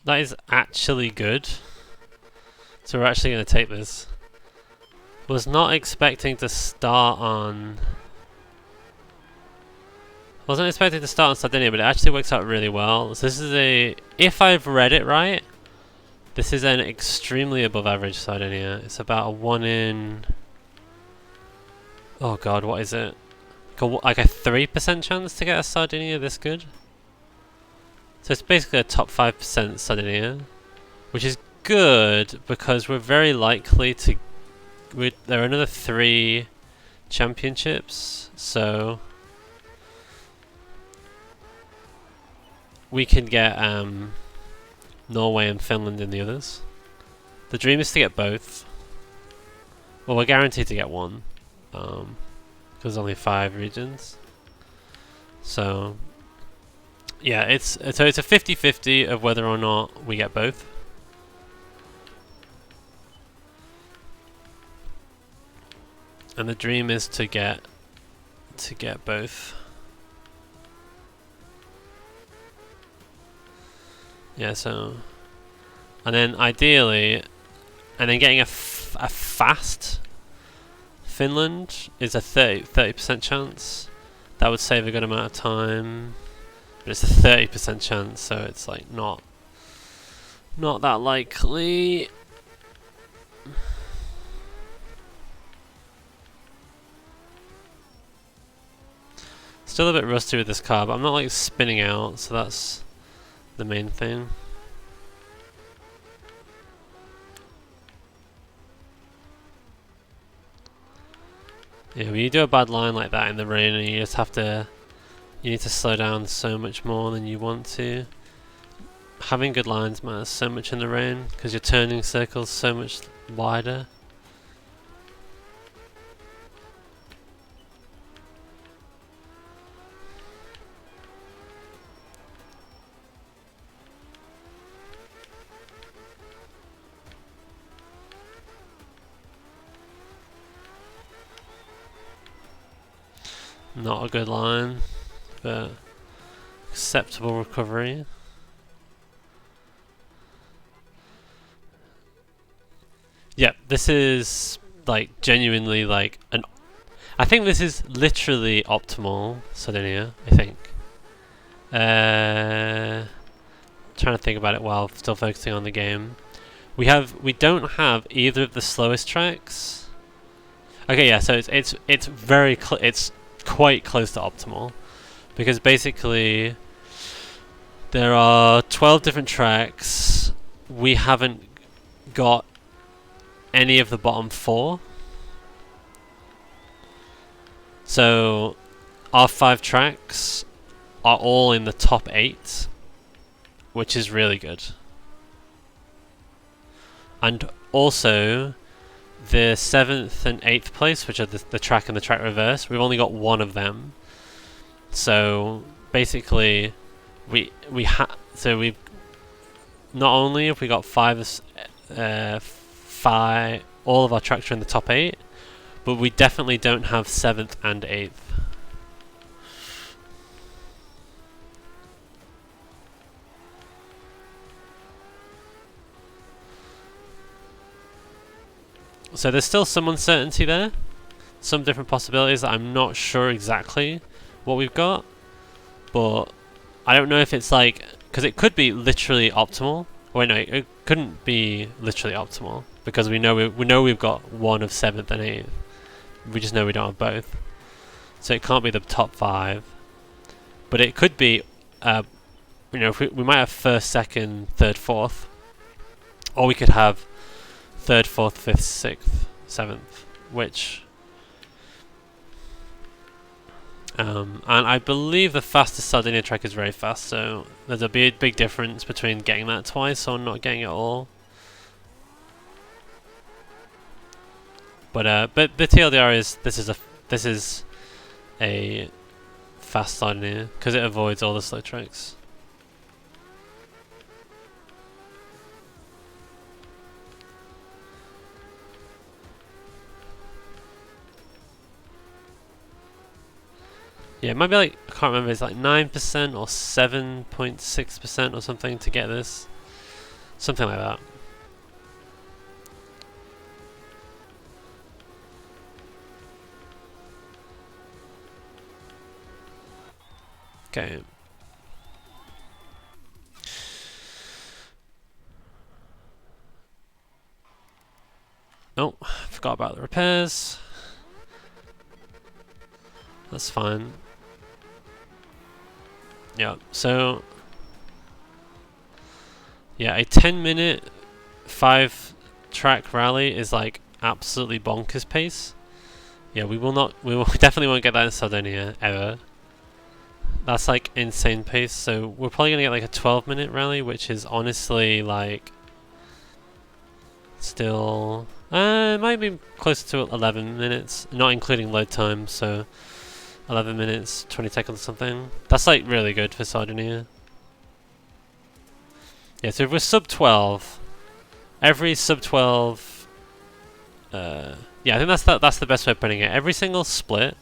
That is actually good. So we're actually going to take this. Was not expecting to start on... Wasn't expecting to start on Sardinia, but it actually works out really well. So this is a... If I've read it right, this is an extremely above average Sardinia. It's about a 1 in... Oh god, what is it? Like a 3% chance to get a Sardinia this good? So it's basically a top 5% Sardinia, which is good because we're very likely to... There are another 3 championships, so... We can get Norway and Finland in the others. The dream is to get both. Well, we're guaranteed to get one. Because there's only 5 regions. So... Yeah, it's a 50-50 of whether or not we get both. And the dream is to get both. Yeah, so... And then ideally... And then getting a fast Finland is a 30% chance. That would save a good amount of time. But it's a 30% chance, so it's like not that likely. Still a bit rusty with this car, but I'm not like spinning out, so that's the main thing. Yeah, when you do a bad line like that in the rain, and you just have to, you need to slow down so much more than you want to. Having good lines matters so much in the rain because you're turning circles so much wider. Not a good line, but acceptable recovery. Yeah, this is like genuinely like an... I think this is literally optimal Sardinia, I think. Trying to think about it while still focusing on the game. We don't have either of the slowest tracks. Okay, yeah, so it's quite close to optimal, because basically there are 12 different tracks. We haven't got any of the bottom 4, so our 5 tracks are all in the top 8, which is really good. And also the 7th and 8th place, which are the track and the track reverse, we've only got 1 of them. So basically, we've not only have we got 5, all of our tracks are in the top 8, but we definitely don't have 7th and 8th. So there's still some uncertainty there, some different possibilities that I'm not sure exactly what we've got, but I don't know if it's like, because it could be literally optimal. Wait, no, it couldn't be literally optimal because we know we've got 1 of 7th and 8th. We just know we don't have both, so it can't be the top 5. But it could be, if we might have 1st, 2nd, 3rd, 4th, or we could have 3rd, 4th, 5th, 6th, 7th, which... and I believe the fastest Sardinia track is very fast, so there's a big difference between getting that twice or not getting it at all. But the TLDR is this is a fast Sardinia because it avoids all the slow tracks. Yeah, it might be like, I can't remember, it's like 9% or 7.6% or something to get this. Something like that. Okay. Oh, forgot about the repairs. That's fine. Yeah, so yeah, a 10-minute 5-track rally is like absolutely bonkers pace. Yeah, we definitely won't get that in Sardinia ever. That's like insane pace. So we're probably gonna get like a 12-minute rally, which is honestly like still it might be closer to 11 minutes, not including load time. So 11 minutes 20 seconds or something. That's like really good for Sardinia. Yeah, so if we're sub 12, every sub 12 yeah, I think that's the best way of putting it. Every single split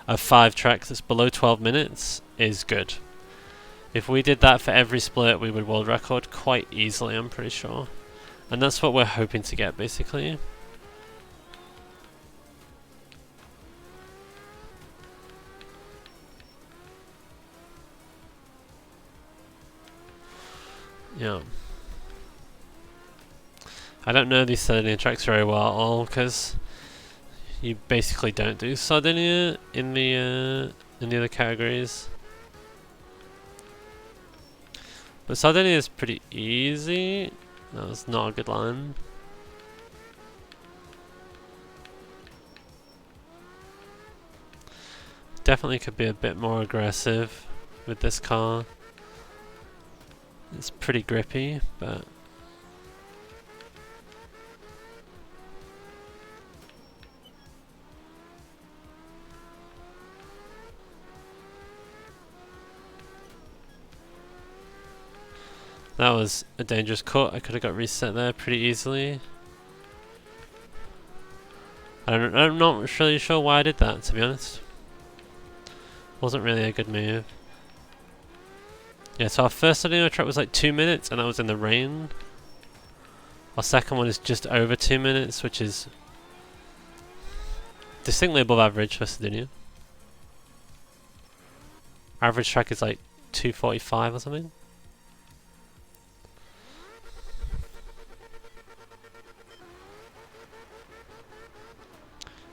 of 5 tracks that's below 12 minutes is good. If we did that for every split, we would world record quite easily, I'm pretty sure. And that's what we're hoping to get, basically. Yeah. I don't know these Sardinia tracks very well at all, because you basically don't do Sardinia in the other categories. But Sardinia is pretty easy. That was not a good line. Definitely could be a bit more aggressive with this car. It's pretty grippy, but that was a dangerous cut. I could have got reset there pretty easily. I'm not really sure why I did that, to be honest. Wasn't really a good move. Yeah, so our first Sardinia track was like 2 minutes, and that was in the rain. Our second one is just over 2 minutes, which is distinctly above average for Sardinia. Average track is like 2:45 or something.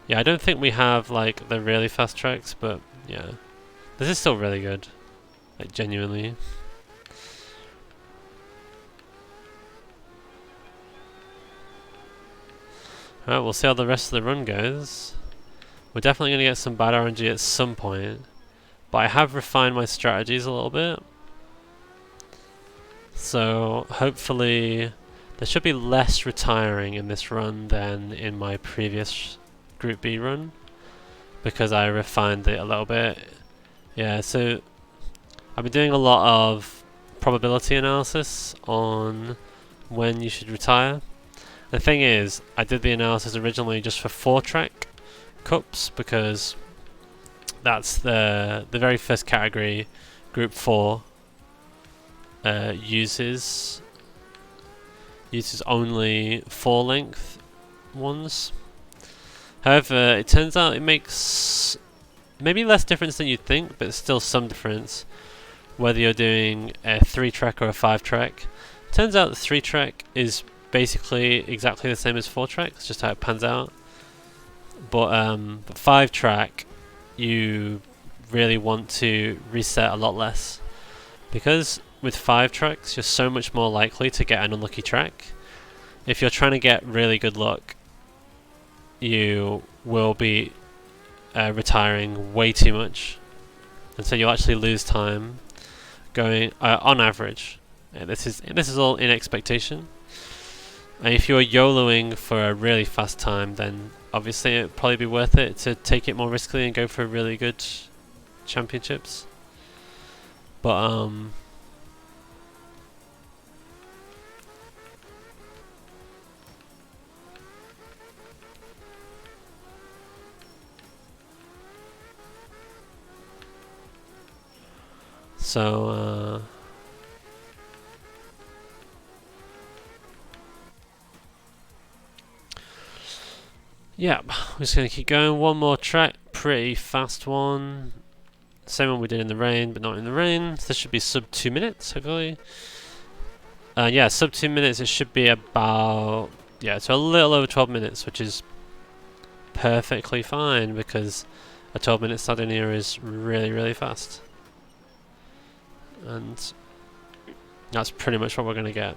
Yeah, I don't think we have like the really fast tracks, but yeah. This is still really good. Like genuinely. Alright, we'll see how the rest of the run goes. We're definitely going to get some bad RNG at some point. But I have refined my strategies a little bit. So hopefully there should be less retiring in this run than in my previous Group B run, because I refined it a little bit. Yeah, so I've been doing a lot of probability analysis on when you should retire. The thing is, I did the analysis originally just for 4-track cups, because that's the very first category, Group 4, uses only 4-length ones. However, it turns out it makes maybe less difference than you'd think, but still some difference whether you're doing a 3-track or a 5-track. Turns out the 3-track is basically exactly the same as 4-track, it's just how it pans out. But 5-track, you really want to reset a lot less, because with 5 tracks you're so much more likely to get an unlucky track. If you're trying to get really good luck, you will be retiring way too much, and so you'll actually lose time going on average. This is all in expectation. And if you're YOLOing for a really fast time, then obviously it'd probably be worth it to take it more risky and go for really good championships. But so Yeah, we're just going to keep going. One more track, pretty fast one. Same one we did in the rain, but not in the rain. This should be sub 2 minutes, hopefully. Yeah, sub 2 minutes, it should be about... Yeah, so a little over 12 minutes, which is perfectly fine, because a 12-minute Sardinia is really, really fast. And that's pretty much what we're going to get.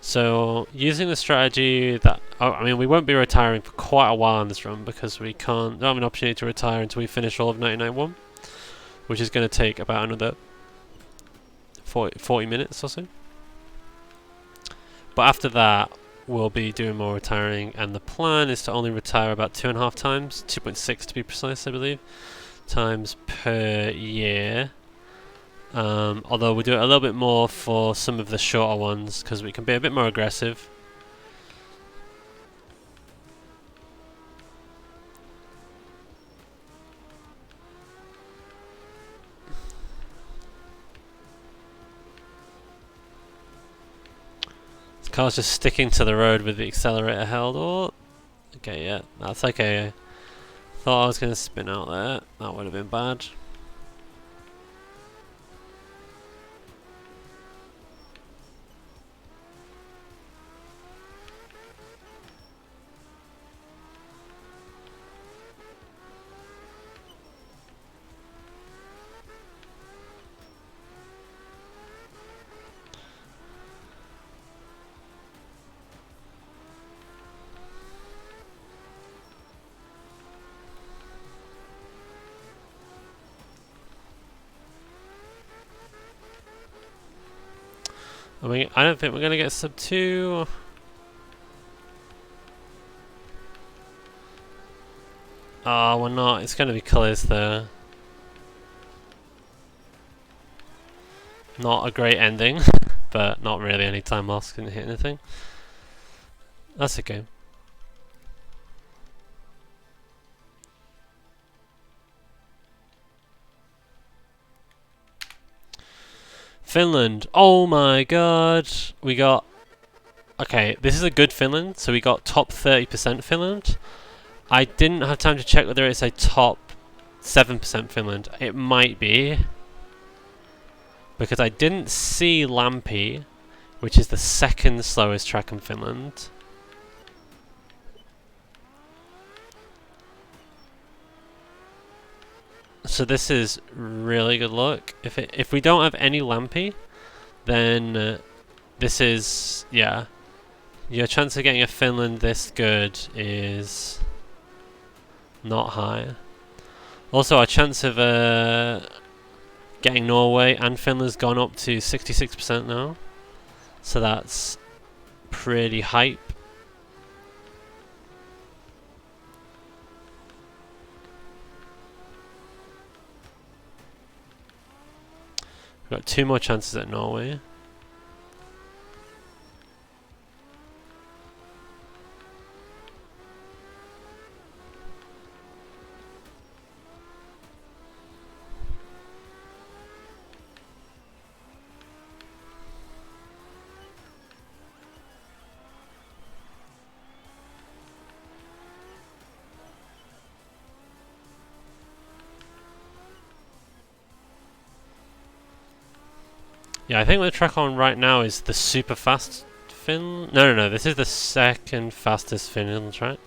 So, using the strategy that... Oh, I mean, we won't be retiring for quite a while on this run, because we don't have an opportunity to retire until we finish all of 99.1, which is going to take about another 40 minutes or so. But after that, we'll be doing more retiring, and the plan is to only retire about 2.5 times, 2.6 to be precise, I believe, times per year. Although we do it a little bit more for some of the shorter ones, because we can be a bit more aggressive. This car's just sticking to the road with the accelerator held. Oh, okay, yeah, that's okay. Thought I was going to spin out there. That would have been bad. I mean, I don't think we're going to get sub 2. Oh, we're not. It's going to be close there. Not a great ending, but not really any time lost, couldn't hit anything. That's okay. Finland. Oh my god. We got... Okay, this is a good Finland, so we got top 30% Finland. I didn't have time to check whether it's a top 7% Finland. It might be. Because I didn't see Lampi, which is the second slowest track in Finland. So this is really good luck. If we don't have any Lampi, then this is, yeah. Your chance of getting a Finland this good is not high. Also, our chance of getting Norway and Finland's gone up to 66% now. So that's pretty hype. We've got 2 more chances at Norway. Yeah, I think the track on right now is the super fast Finland. No, this is the second fastest Finland track.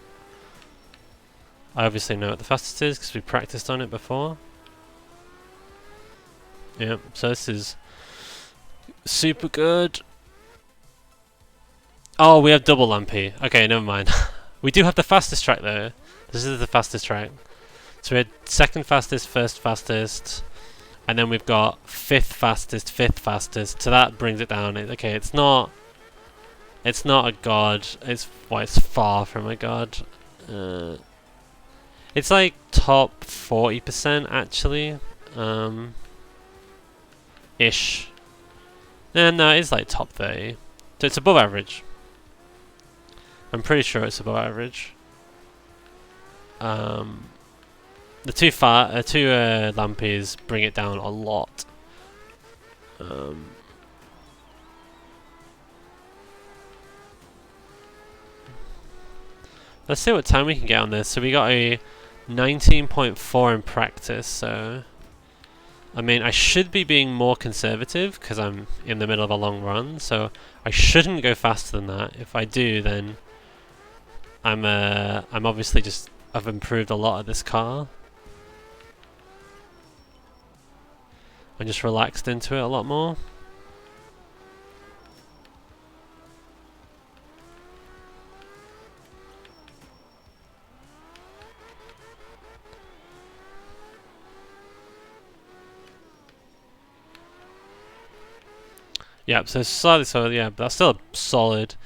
I obviously know what the fastest is because we practiced on it before. Yep, so this is super good. Oh, we have double Lampi. Okay, never mind. We do have the fastest track though. This is the fastest track. So we had second fastest, first fastest. And then we've got fifth fastest. So that brings it down. Okay, it's not a god. It's far from a god. It's like top 40% actually. Ish. No, it's like top 30. So it's above average. I'm pretty sure it's above average. The two Lampies bring it down a lot. Let's see what time we can get on this. So we got a 19.4 in practice, so I mean I should be being more conservative because I'm in the middle of a long run, so I shouldn't go faster than that. If I do, then I'm obviously just I've improved a lot of this car. I just relaxed into it a lot more. Yep, so slightly slower, yeah, but that's still a solid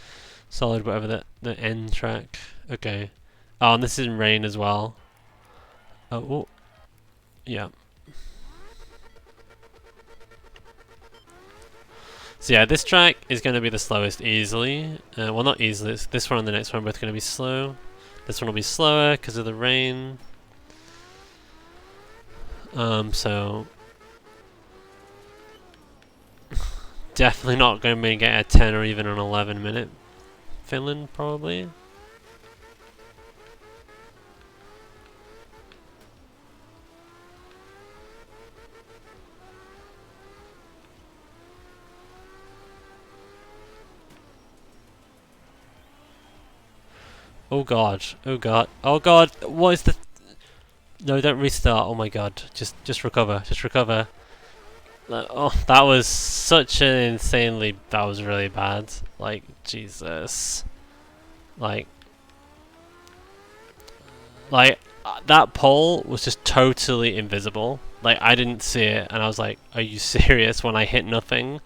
whatever the end track. Okay. Oh, and this is in rain as well. Oh, yeah. So yeah, this track is going to be the slowest easily. Well, not easily. It's this one and the next one are both going to be slow. This one will be slower because of the rain. So definitely not going to be get a 10 or even an 11 minute Finland probably. Oh god, oh god, oh god, what is the... No, don't restart, oh my god, just recover, just recover. Oh, that was such an insanely... That was really bad. Like, Jesus. Like, that pole was just totally invisible. Like, I didn't see it, and I was like, are you serious when I hit nothing?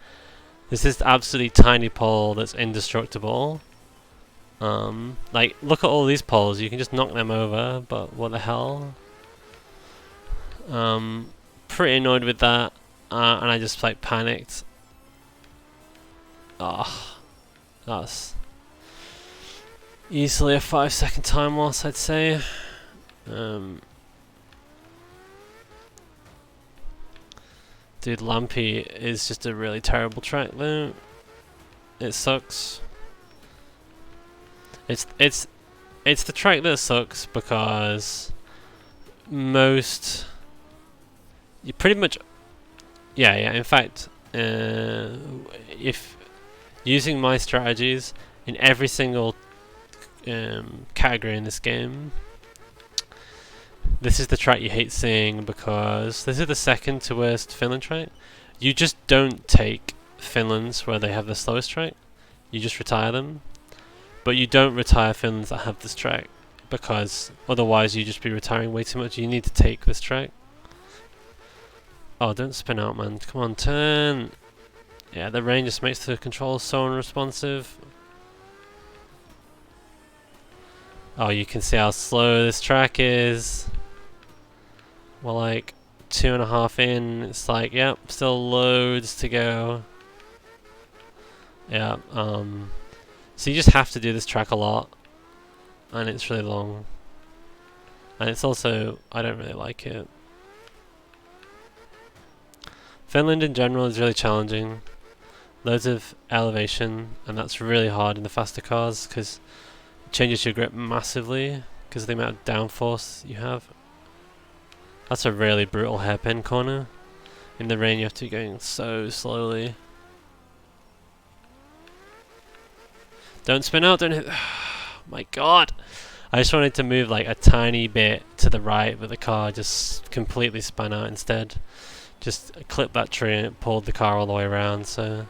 There's this absolutely tiny pole that's indestructible. Like, look at all these poles, you can just knock them over, but what the hell? Pretty annoyed with that, and I just, like, panicked. Oh, that's easily a 5-second time loss, I'd say. Dude, Lampy is just a really terrible track though. It sucks. It's the track that sucks because you pretty much in fact if using my strategies in every single category in this game, this is the track you hate seeing because this is the second to worst Finland track. You just don't take Finlands where they have the slowest track, you just retire them. But you don't retire Finlands that have this track because otherwise you'd just be retiring way too much. You need to take this track. Oh, don't spin out, man. Come on, turn. Yeah, the rain just makes the controls so unresponsive. Oh, you can see how slow this track is. We're like 2.5 in. It's like, yep, still loads to go. Yeah, so you just have to do this track a lot, and it's really long. And it's also, I don't really like it. Finland in general is really challenging. Loads of elevation, and that's really hard in the faster cars because it changes your grip massively because of the amount of downforce you have. That's a really brutal hairpin corner. In the rain you have to be going so slowly. Don't spin out, don't hit... My god! I just wanted to move like a tiny bit to the right, but the car just completely spun out instead. Just clipped that tree and it pulled the car all the way around, so...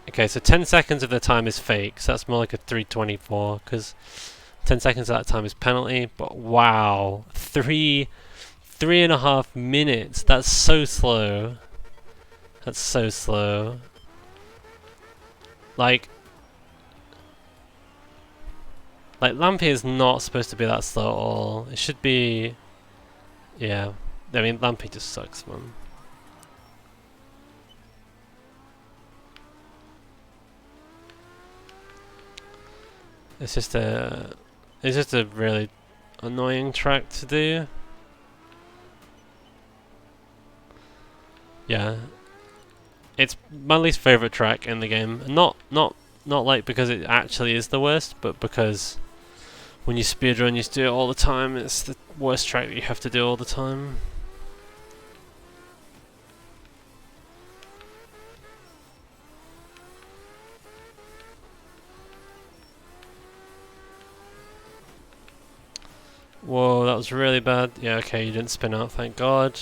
Okay, so 10 seconds of the time is fake, so that's more like a 3:24, because 10 seconds of that time is penalty, but wow! 3.5 minutes, that's so slow. That's so slow. Like Lampy is not supposed to be that slow at all. It should be... Yeah. I mean, Lampy just sucks, man. It's just a really annoying track to do. Yeah. It's my least favorite track in the game. Not Not like because it actually is the worst, but because when you speedrun, you do it all the time. It's the worst track that you have to do all the time. Whoa, that was really bad. Yeah, okay, you didn't spin out, thank God.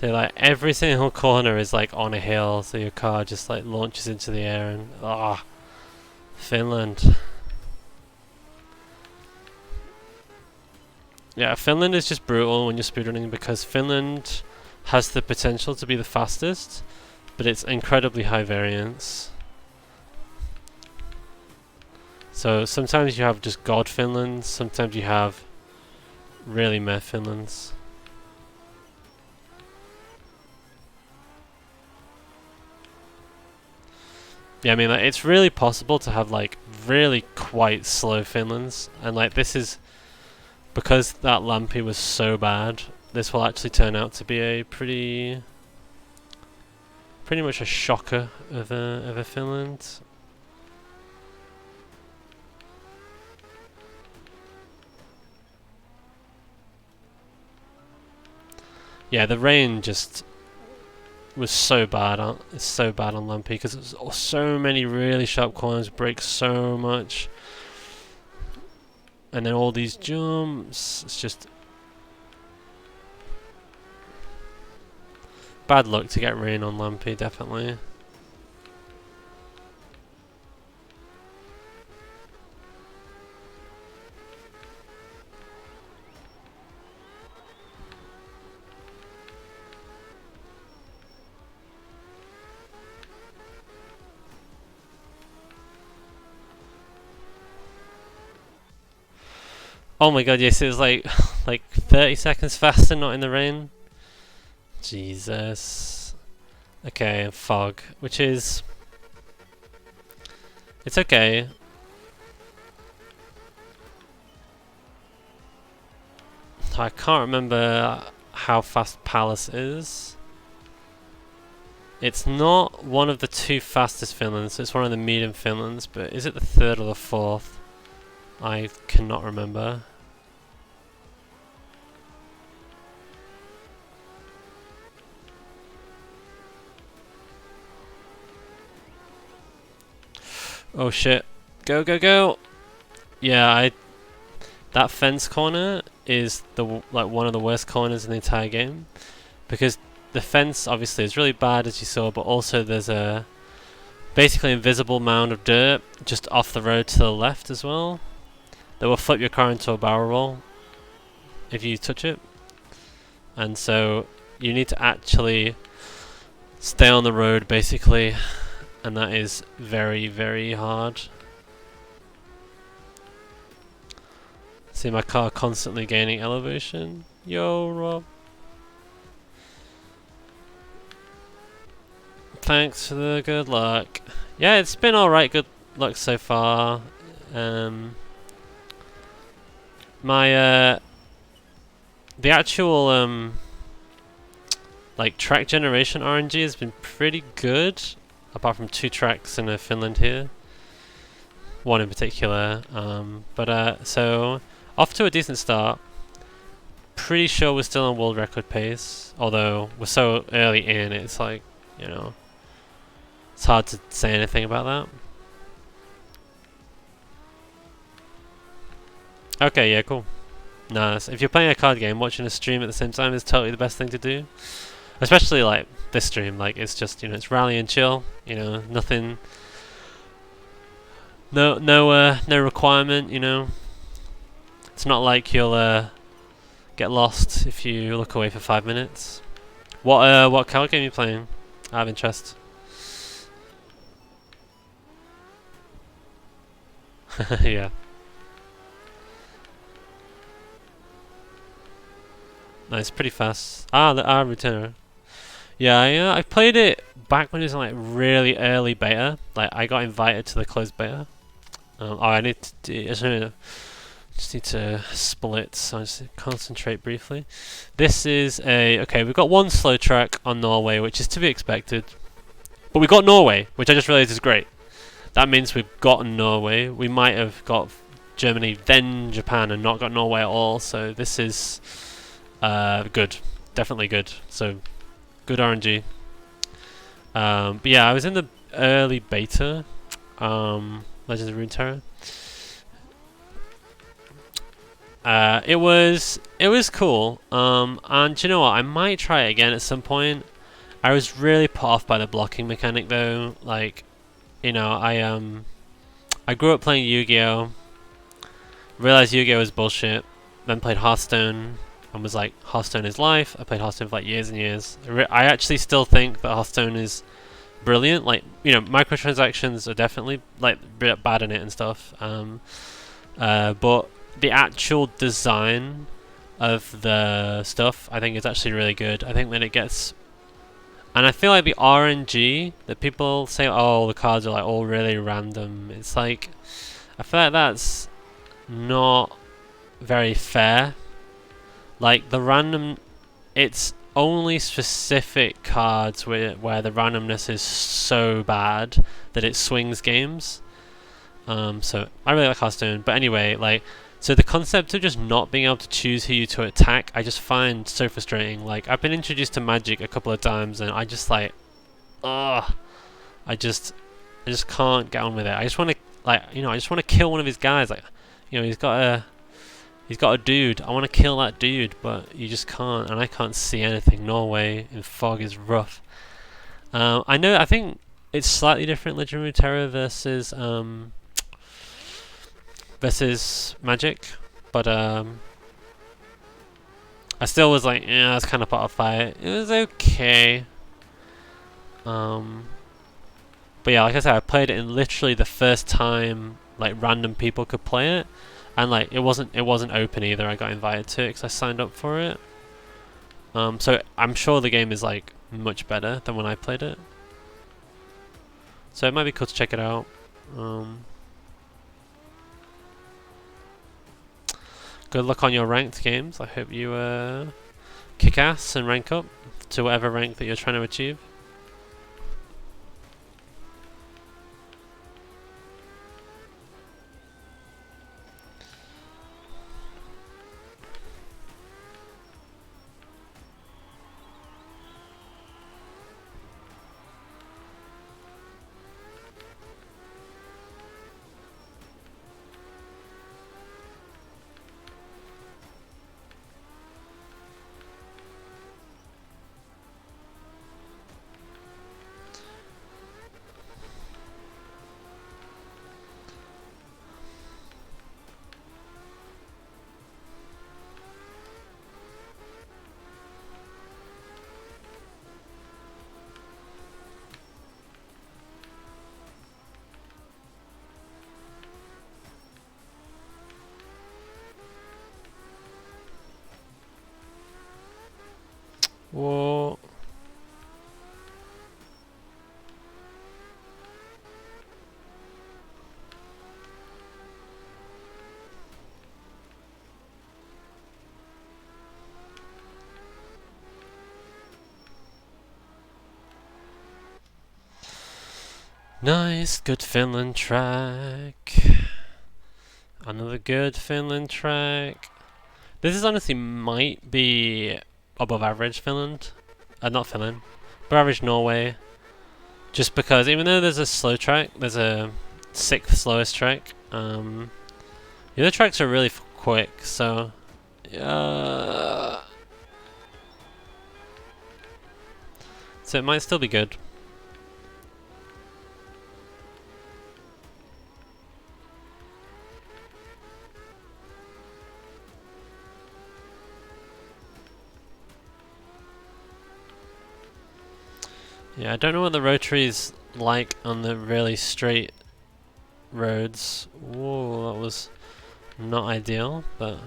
So like every single corner is like on a hill, so your car just like launches into the air and Finland. Yeah, Finland is just brutal when you're speedrunning because Finland has the potential to be the fastest, but it's incredibly high variance. So sometimes you have just God Finlands, sometimes you have really meh Finlands. Yeah, I mean, like, it's really possible to have like really quite slow Finlands, and like this is because that Lampi was so bad. This will actually turn out to be a pretty much a shocker of a Finland. Yeah, the rain just was so bad on Lampi because it was so many really sharp corners, brakes so much, and then all these jumps. It's just bad luck to get rain on Lampi, definitely. Oh my god, yes, it was like like 30 seconds faster, not in the rain. Jesus. Okay, fog, which is... it's okay. I can't remember how fast Palace is. It's not one of the two fastest Finlands, it's one of the medium Finlands, but is it the third or the fourth? I cannot remember. Oh shit. Go, go, go! Yeah, that fence corner is like one of the worst corners in the entire game. Because the fence obviously is really bad as you saw, but also there's a basically invisible mound of dirt just off the road to the left as well that will flip your car into a barrel roll if you touch it. And so you need to actually stay on the road basically, and that is very, very hard. See my car constantly gaining elevation. Yo, Rob. Thanks for the good luck. Yeah, it's been alright, good luck so far. The actual like track generation RNG has been pretty good, apart from 2 tracks in Finland here, one in particular. So off to a decent start. Pretty sure we're still on world record pace, although we're so early in, it's like, you know, it's hard to say anything about that. Okay, yeah, cool. Nice. If you're playing a card game, watching a stream at the same time is totally the best thing to do. Especially like this stream, like it's just, you know, it's rally and chill, you know, nothing, no requirement, you know. It's not like you'll get lost if you look away for 5 minutes. What card game are you playing? I have interest. Yeah. Nice, pretty fast. The returner. Yeah, I played it back when it was in like really early beta. Like I got invited to the closed beta. I need to Just need to split, so I just concentrate briefly. This is a... Okay, we've got one slow track on Norway, which is to be expected. But we got Norway, which I just realised is great. That means we've gotten Norway. We might have got Germany, then Japan, and not got Norway at all. So this is good. Definitely good. So, good RNG. But yeah, I was in the early beta. Legends of Runeterra. It was cool. And you know what? I might try it again at some point. I was really put off by the blocking mechanic though. Like, you know, I grew up playing Yu-Gi-Oh! Realized Yu-Gi-Oh! Was bullshit. Then played Hearthstone and was like, Hearthstone is life. I played Hearthstone for like years and years. I actually still think that Hearthstone is brilliant. Like, you know, microtransactions are definitely like bad in it and stuff. But the actual design of the stuff, I think, is actually really good. I think when it gets... And I feel like the RNG that people say, oh, the cards are like all really random. It's like, I feel like that's not very fair. Like the random, it's only specific cards where the randomness is so bad that it swings games. So I really like Hearthstone, but anyway, like, so the concept of just not being able to choose who you to attack, I just find so frustrating. Like, I've been introduced to Magic a couple of times, and I just like, ugh, I just can't get on with it. I just want to, like, you know, I just want to kill one of his guys. Like, you know, he's got a dude. I want to kill that dude, but you just can't, and I can't see anything. Norway in fog is rough. I think it's slightly different. Legend of Runeterra versus Magic, but I still was like, yeah, I was kind of put off by it. It was okay. But yeah, like I said, I played it in literally the first time like random people could play it, and like it wasn't open either. I got invited to it because I signed up for it. So I'm sure the game is like much better than when I played it. So it might be cool to check it out. Good luck on your ranked games. I hope you kick ass and rank up to whatever rank that you're trying to achieve. Whoa. Nice, good Finland track. Another good Finland track. This is honestly might be above average Finland. Not Finland. Above average Norway. Just because even though there's a slow track, there's a 6th slowest track. The other tracks are really quick, so so it might still be good. Yeah, I don't know what the rotary's like on the really straight roads. Whoa, that was not ideal, but...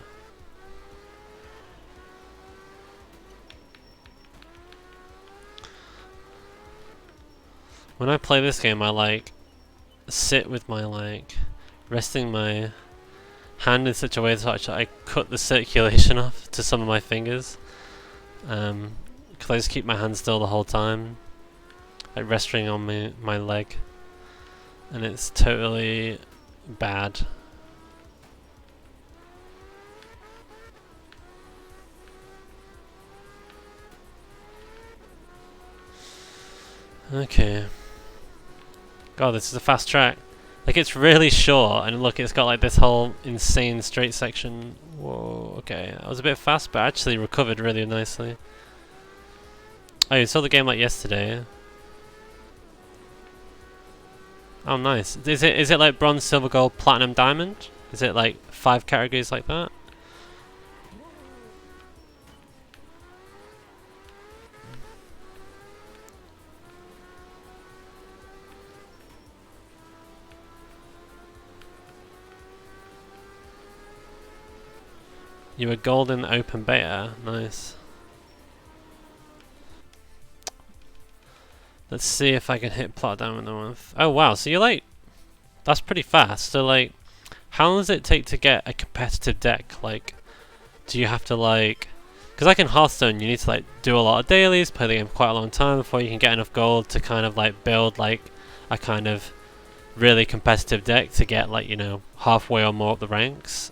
When I play this game, I like sit with my resting my hand in such a way that I cut the circulation off to some of my fingers. Because I just keep my hand still the whole time, like resting on my leg, and it's totally bad. Okay. God, this is a fast track. Like, it's really short, and look, it's got like this whole insane straight section. Whoa, okay. That was a bit fast, but actually recovered really nicely. Oh, you saw the game like yesterday. Oh, nice. Is it like bronze, silver, gold, platinum, diamond? Is it like 5 categories like that? You were gold in the open beta. Nice. Let's see if I can hit platinum in the month. Oh wow, so you're like, that's pretty fast. So like, how long does it take to get a competitive deck? Like, do you have to like, because like in Hearthstone you need to like do a lot of dailies, play the game for quite a long time before you can get enough gold to kind of like build like a kind of really competitive deck to get like, you know, halfway or more up the ranks.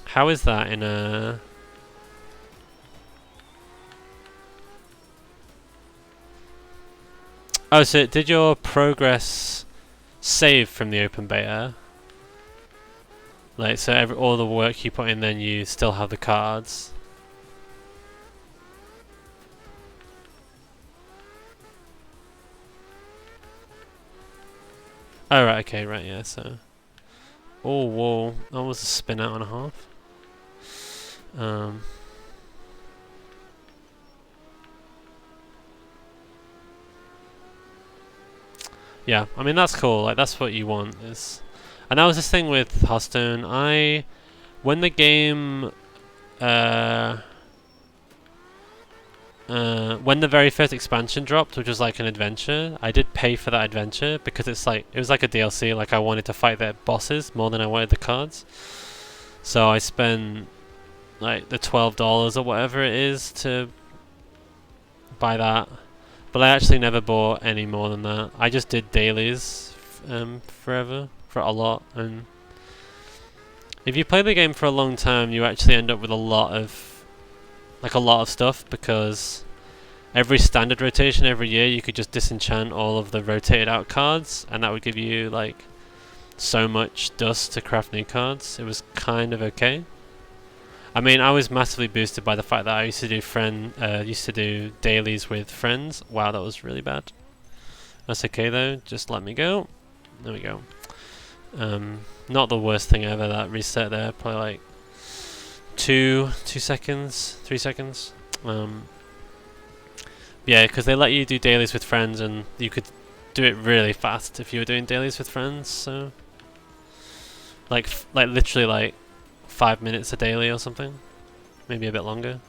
How is that in a... Oh, so did your progress save from the open beta? Like, so all the work you put in, then you still have the cards? Oh, right, okay, right, yeah, so... Oh, whoa, that was a spin out and a half. Yeah, I mean that's cool. Like that's what you want is, and that was this thing with Hearthstone. When the game, when the very first expansion dropped, which was like an adventure, I did pay for that adventure because it was like a DLC. Like I wanted to fight their bosses more than I wanted the cards, so I spent like the $12 or whatever it is to buy that. But I actually never bought any more than that. I just did dailies forever, for a lot. And if you play the game for a long time, you actually end up with a lot of stuff, because every standard rotation every year you could just disenchant all of the rotated out cards, and that would give you like so much dust to craft new cards. It was kind of okay. I mean, I was massively boosted by the fact that I used to do dailies with friends. Wow, that was really bad. That's okay though. Just let me go. There we go. Not the worst thing ever. That reset there, probably like 2 seconds, 3 seconds. Yeah, because they let you do dailies with friends, and you could do it really fast if you were doing dailies with friends. So, like literally like 5 minutes a daily or something, maybe a bit longer.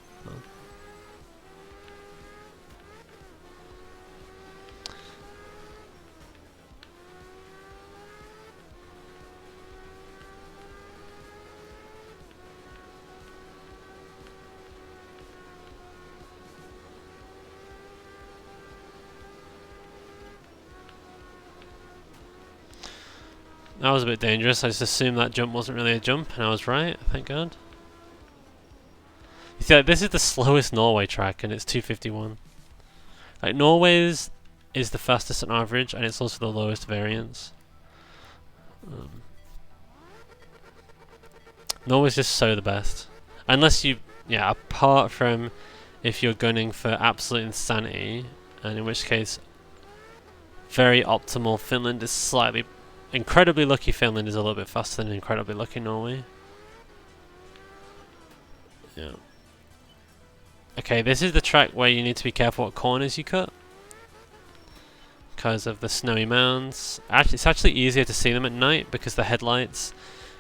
That was a bit dangerous. I just assumed that jump wasn't really a jump, and I was right, thank God. You see, like, this is the slowest Norway track, and it's 251. Like, Norway's is the fastest on average, and it's also the lowest variance. Norway's just so the best. Unless you, yeah, apart from if you're gunning for absolute insanity, and in which case, very optimal Finland is slightly... Incredibly lucky Finland is a little bit faster than incredibly lucky Norway. Yeah. Okay, this is the track where you need to be careful what corners you cut, because of the snowy mounds. Actually, it's actually easier to see them at night because the headlights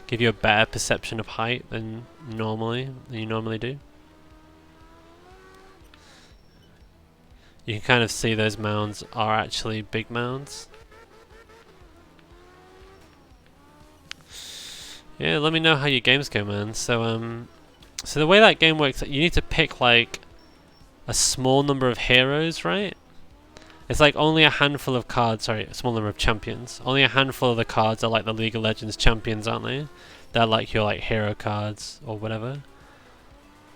give you a better perception of height than you normally do. You can kind of see those mounds are actually big mounds. Yeah, let me know how your games go, man. So the way that game works, you need to pick like a small number of heroes, right? It's like only a handful of cards, sorry, a small number of champions. Only a handful of the cards are like the League of Legends champions, aren't they? They're like your like hero cards or whatever.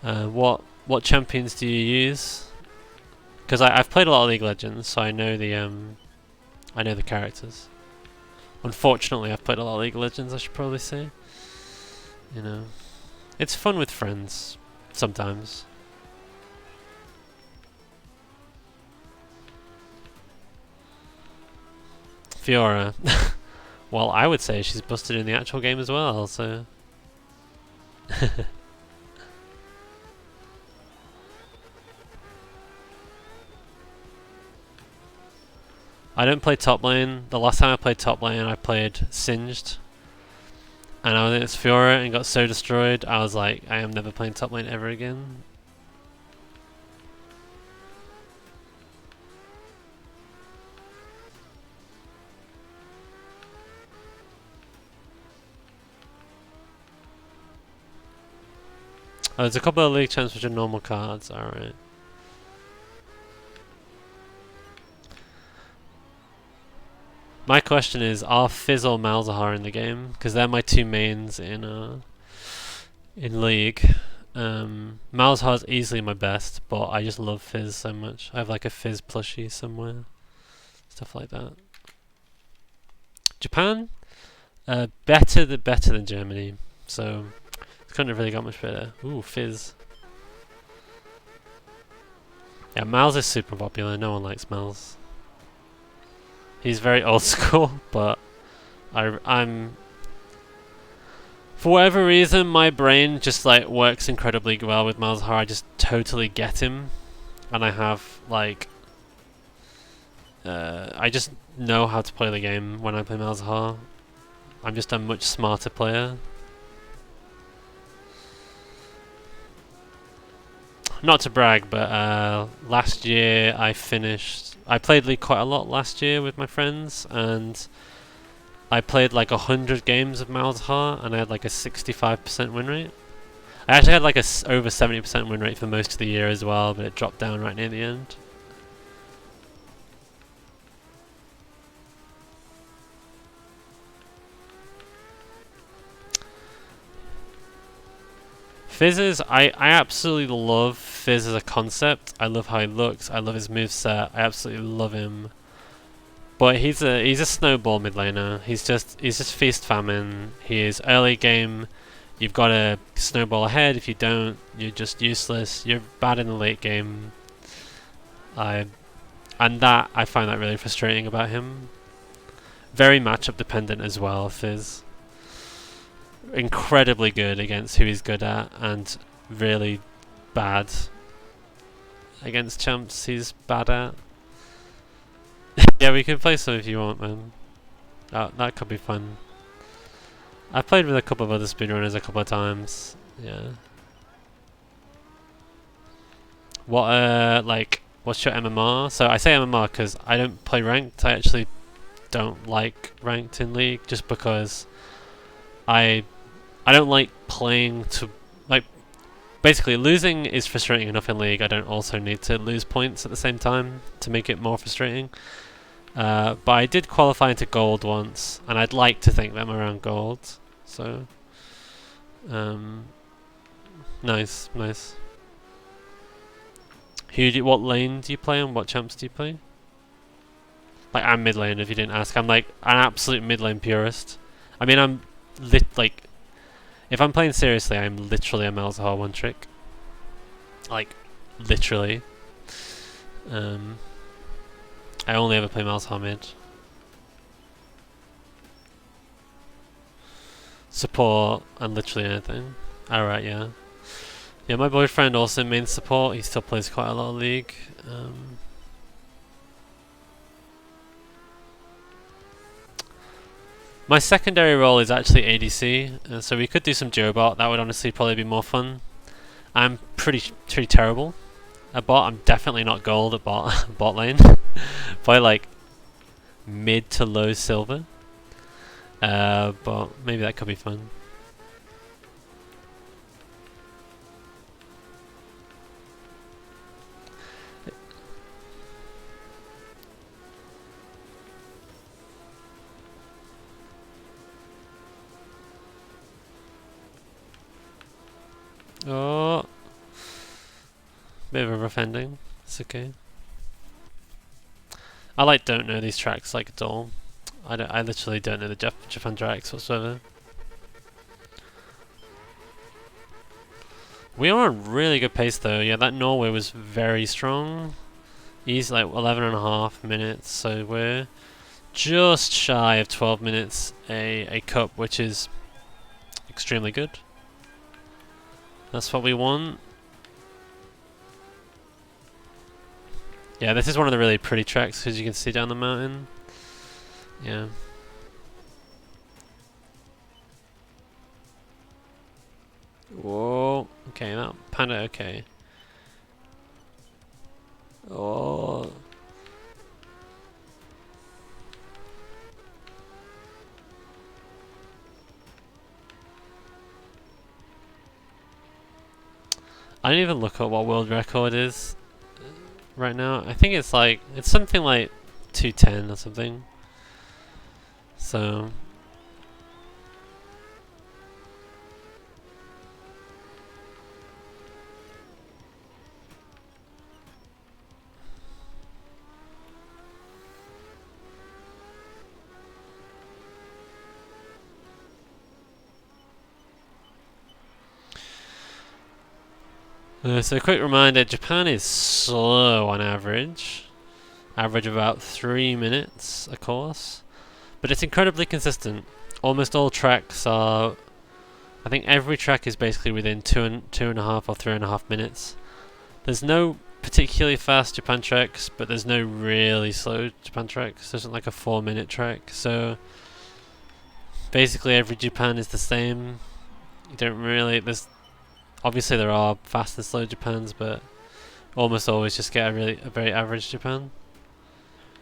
What champions do you use? Because I've played a lot of League of Legends, so I know the characters. Unfortunately, I've played a lot of League of Legends, I should probably say. You know, it's fun with friends sometimes. Fiora. Well, I would say she's busted in the actual game as well, so... I don't play top lane. The last time I played top lane, I played Singed. And I was against Fiora and got so destroyed, I was like, I am never playing top lane ever again. Oh, there's a couple of league champs which are normal cards, alright. My question is, are Fizz or Malzahar in the game? Because they're my two mains in League. Malzahar's easily my best, but I just love Fizz so much. I have like a Fizz plushie somewhere. Stuff like that. Japan? Better than Germany. So, couldn't have really got much better. Ooh, Fizz. Yeah, Miles is super popular. No one likes Miles. He's very old school, but I'm for whatever reason my brain just like works incredibly well with Malzahar. I just totally get him, and I have like I just know how to play the game when I play Malzahar. I'm just a much smarter player. Not to brag, but last year I played League quite a lot last year with my friends, and I played like 100 games of Malzahar, and I had like a 65% win rate. I actually had like a over 70% win rate for most of the year as well, but it dropped down right near the end. I absolutely love Fizz as a concept. I love how he looks. I love his moveset. I absolutely love him. But he's a snowball mid laner. He's just feast famine. He is early game. You've got to snowball ahead. If you don't, you're just useless. You're bad in the late game. I find that really frustrating about him. Very matchup dependent as well, Fizz. Incredibly good against who he's good at, and really bad against champs he's bad at. Yeah, we can play some if you want, man. That could be fun. I've played with a couple of other speedrunners a couple of times. Yeah. What's your MMR? So I say MMR because I don't play ranked. I actually don't like ranked in League, just because I don't like playing to, like, basically losing is frustrating enough in League. I don't also need to lose points at the same time to make it more frustrating. But I did qualify into gold once, and I'd like to think that I'm around gold. So, nice. What lane do you play and what champs do you play? Like, I'm mid lane if you didn't ask. I'm like an absolute mid lane purist. I mean, I'm if I'm playing seriously, I'm literally a Malzahar one trick. Like, literally. I only ever play Malzahar mid. Support and literally anything. Alright, yeah. Yeah, my boyfriend also mains support. He still plays quite a lot of League. My secondary role is actually ADC, so we could do some duo bot. That would honestly probably be more fun. I'm pretty terrible at bot. I'm definitely not gold at bot lane. Probably like mid to low silver. But maybe that could be fun. Oh, bit of a rough ending. It's okay. I don't know these tracks like at all. I literally don't know the Japan tracks whatsoever. We are on really good pace though. Yeah, that Norway was very strong. He's like 11.5 minutes, so we're just shy of 12 minutes a cup, which is extremely good. That's what we want. Yeah, this is one of the really pretty tracks because you can see down the mountain. Yeah. Whoa. Okay, that panda. Okay. Oh. I didn't even look at what world record is right now. I think it's something like 210 or something. So so a quick reminder, Japan is slow on average. Average of about 3 minutes a course. But it's incredibly consistent. Almost all tracks are... I think every track is basically within 2.5 or 3.5 minutes. There's no particularly fast Japan tracks, but there's no really slow Japan tracks. There's like a 4-minute track. So basically every Japan is the same. You don't really... Obviously there are fast and slow Japans, but almost always just get a very average Japan.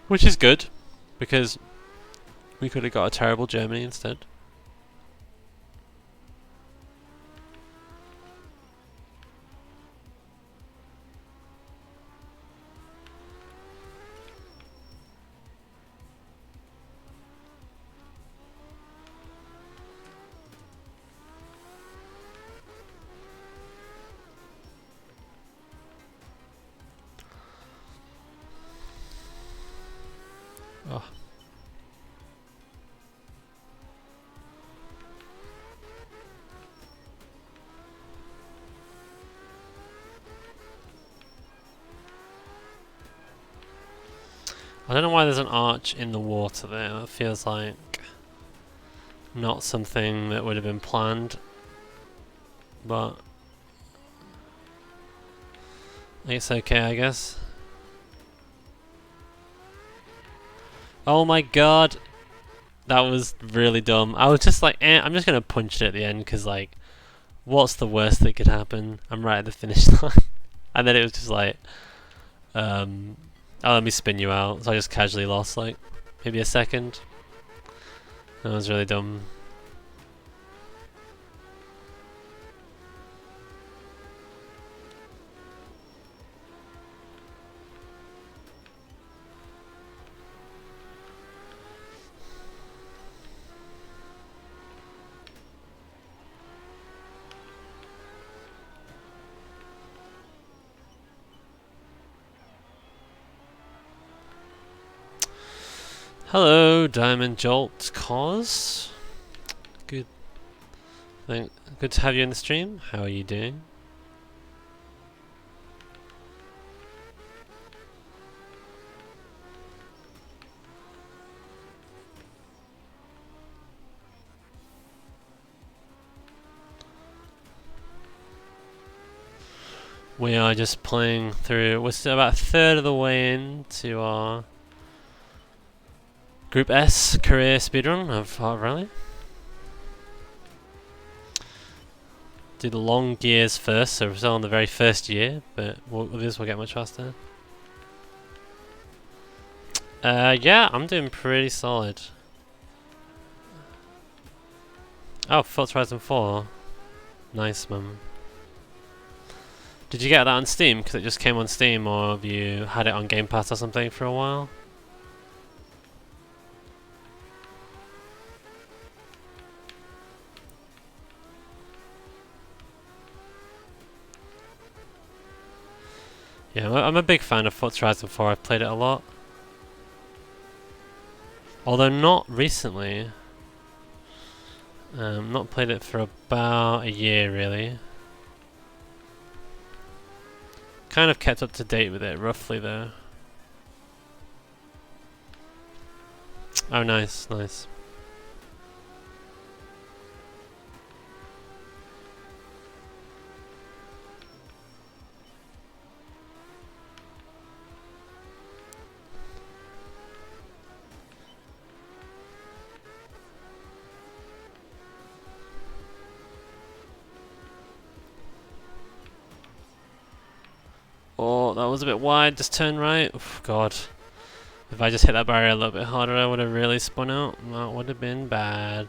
Which is good, because we could have got a terrible Germany instead. Oh. I don't know why there's an arch in the water there. That feels like not something that would have been planned. But it's okay, I guess. Oh my god! That was really dumb. I was just like, I'm just gonna punch it at the end, because like, what's the worst that could happen? I'm right at the finish line. And then it was just like, oh, let me spin you out. So I just casually lost like maybe a second. That was really dumb. Hello, Diamond Jolt Cause. Good. Good to have you in the stream. How are you doing? We are just playing through. We're still about a third of the way into our Group S career speedrun of Heart Rally. Do the long gears first, so we're still on the very first year, but with this we'll get much faster. Yeah, I'm doing pretty solid. Oh, Forza Horizon 4. Nice, man. Did you get that on Steam? Because it just came on Steam, or have you had it on Game Pass or something for a while? Yeah, I'm a big fan of Forza Horizon 4. I've played it a lot. Although not recently. Not played it for about a year, really. Kind of kept up to date with it, roughly, though. Oh, nice, nice. Oh, that was a bit wide. Just turn right. Oof, God. If I just hit that barrier a little bit harder, I would have really spun out. That would have been bad.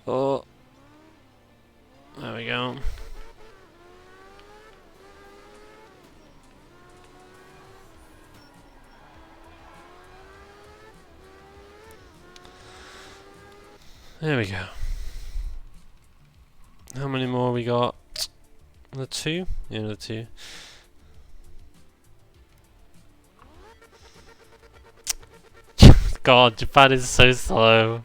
Oh. There we go. There we go. How many more we got? The 2? Yeah, the 2. God, Japan is so slow.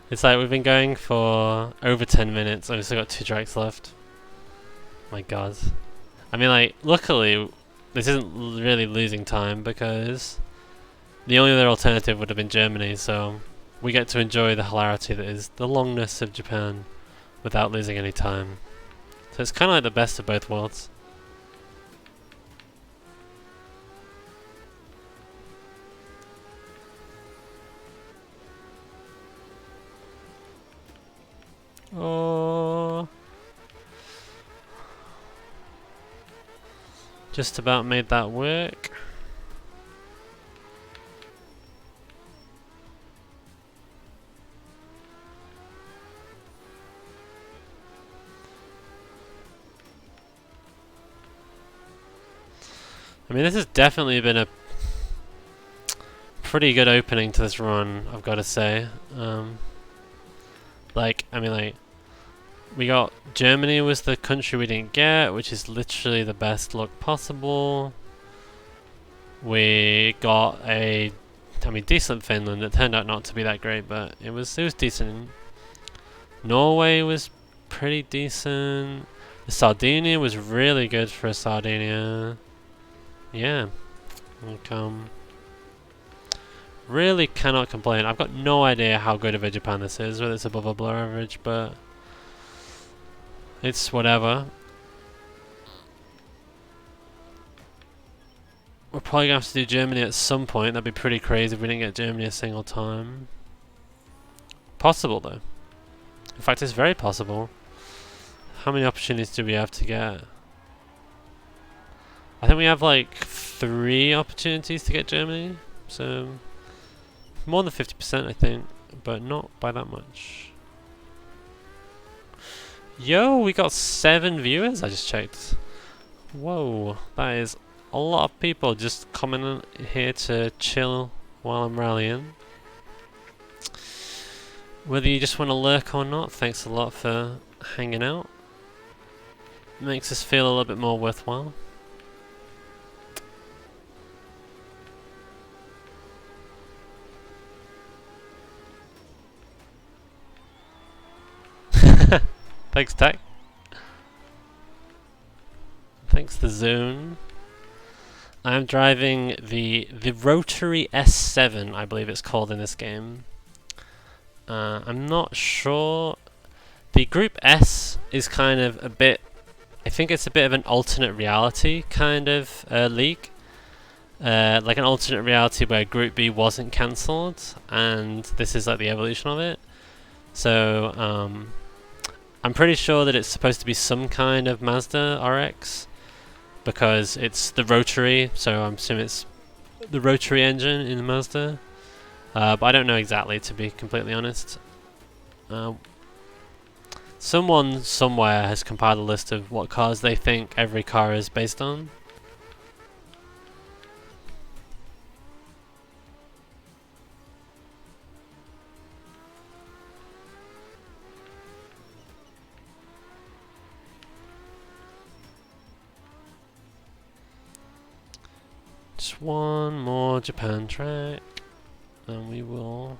It's like we've been going for over 10 minutes and we've still got 2 tracks left. My God. I mean, like, luckily, this isn't really losing time because the only other alternative would have been Germany, so we get to enjoy the hilarity that is the longness of Japan without losing any time. So it's kind of like the best of both worlds. Oh, just about made that work. I mean, this has definitely been a pretty good opening to this run, I've got to say. We got Germany was the country we didn't get, which is literally the best luck possible. We got decent Finland. It turned out not to be that great, but it was decent. Norway was pretty decent. The Sardinia was really good for a Sardinia. Yeah. Really cannot complain. I've got no idea how good of a Japan this is, whether it's above or below average, but it's whatever. We're probably going to have to do Germany at some point. That'd be pretty crazy if we didn't get Germany a single time. Possible, though. In fact, it's very possible. How many opportunities do we have to get? I think we have like 3 opportunities to get Germany. So, more than 50%, I think. But not by that much. Yo, we got 7 viewers, I just checked. Whoa, that is a lot of people just coming in here to chill while I'm rallying. Whether you just want to lurk or not, thanks a lot for hanging out. Makes us feel a little bit more worthwhile. Thanks, Tech. Thanks, The Zone. I'm driving the Rotary S7, I believe it's called in this game. I'm not sure. The Group S is kind of a bit I think it's a bit of an alternate reality kind of league. Like an alternate reality where Group B wasn't cancelled, and this is like the evolution of it. So I'm pretty sure that it's supposed to be some kind of Mazda RX because it's the rotary, so I'm assuming it's the rotary engine in the Mazda. But I don't know exactly, to be completely honest. Someone somewhere has compiled a list of what cars they think every car is based on. Just one more Japan track, and we will.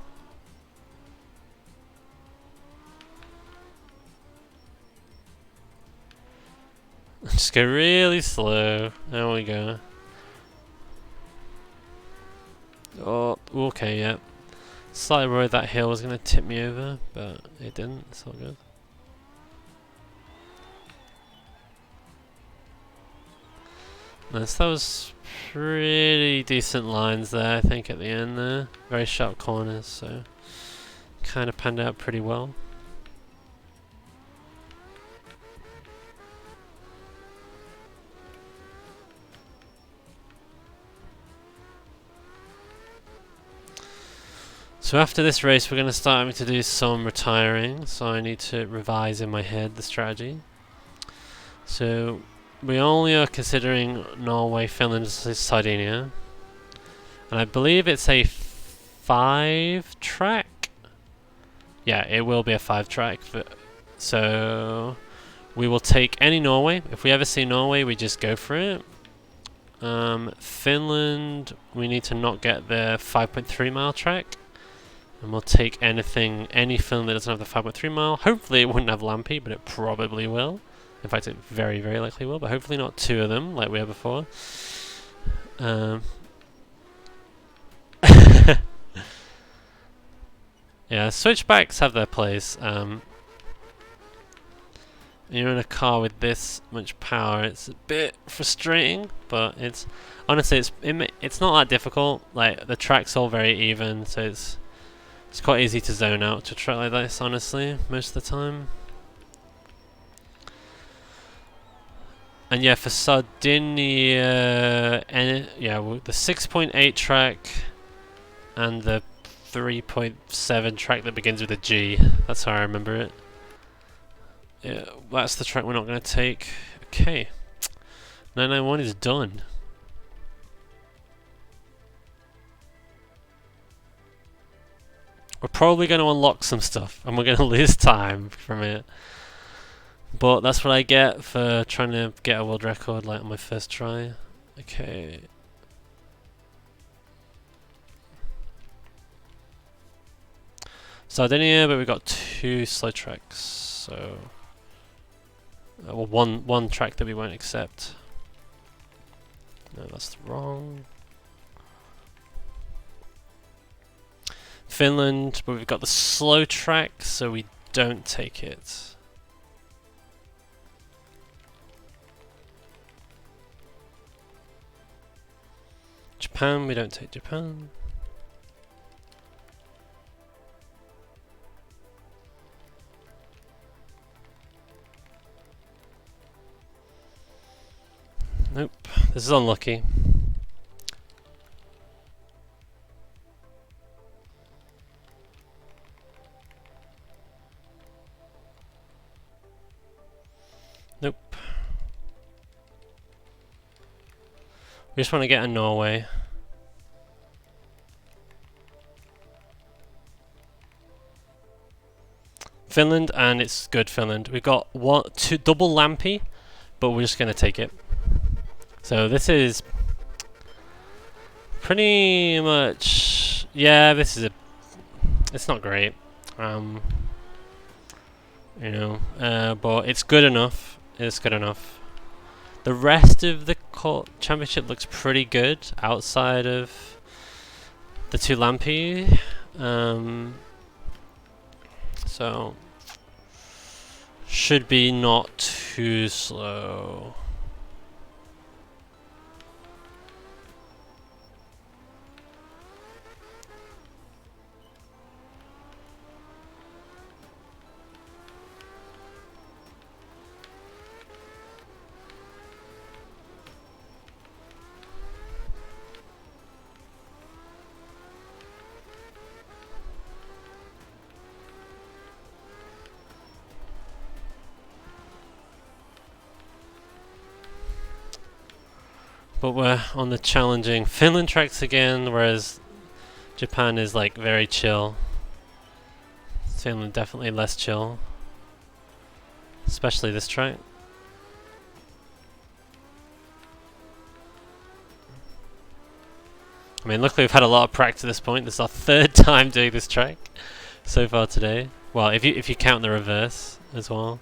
Just go really slow. There we go. Oh, okay, yeah. Slightly worried that hill was going to tip me over, but it didn't. It's all good. Nice, that was pretty decent lines there, I think, at the end there. Very sharp corners, so kind of panned out pretty well. So after this race we're going to start having to do some retiring, so I need to revise in my head the strategy. So we only are considering Norway, Finland, Sardinia, and I believe it's a 5-track. Yeah, it will be a 5-track. So we will take any Norway. If we ever see Norway, we just go for it. Finland, we need to not get the 5.3 mile track. And we'll take anything, any film that doesn't have the 5.3 mile. Hopefully it wouldn't have Lampy, but it probably will. In fact, it very, very likely will, but hopefully not 2 of them like we had before. Yeah, switchbacks have their place. You're in a car with this much power, it's a bit frustrating, but it's honestly it's not that difficult. Like the track's all very even, so it's quite easy to zone out to a track like this, honestly, most of the time. And yeah, for Sardinia, the 6.8 track and the 3.7 track that begins with a G. That's how I remember it. Yeah, that's the track we're not going to take. Okay. 991 is done. We're probably going to unlock some stuff, and we're going to lose time from it. But that's what I get for trying to get a world record like on my first try. Okay. Sardinia, but we've got 2 slow tracks, so well, one track that we won't accept. No, that's wrong. Finland, but we've got the slow track, so we don't take it. Japan, we don't take Japan. Nope, this is unlucky. Nope. We just want to get a Norway. Finland, and it's good Finland. We've got 2 double Lampy, but we're just going to take it. So this is pretty much, yeah, this is it's not great. You know, but it's good enough. It's good enough. The rest of the championship looks pretty good outside of the 2 Lampy. So should be not too slow. But we're on the challenging Finland tracks again, whereas Japan is like very chill. Finland definitely less chill, especially this track. I mean, luckily we've had a lot of practice at this point. This is our third time doing this track so far today. Well, if you count the reverse as well.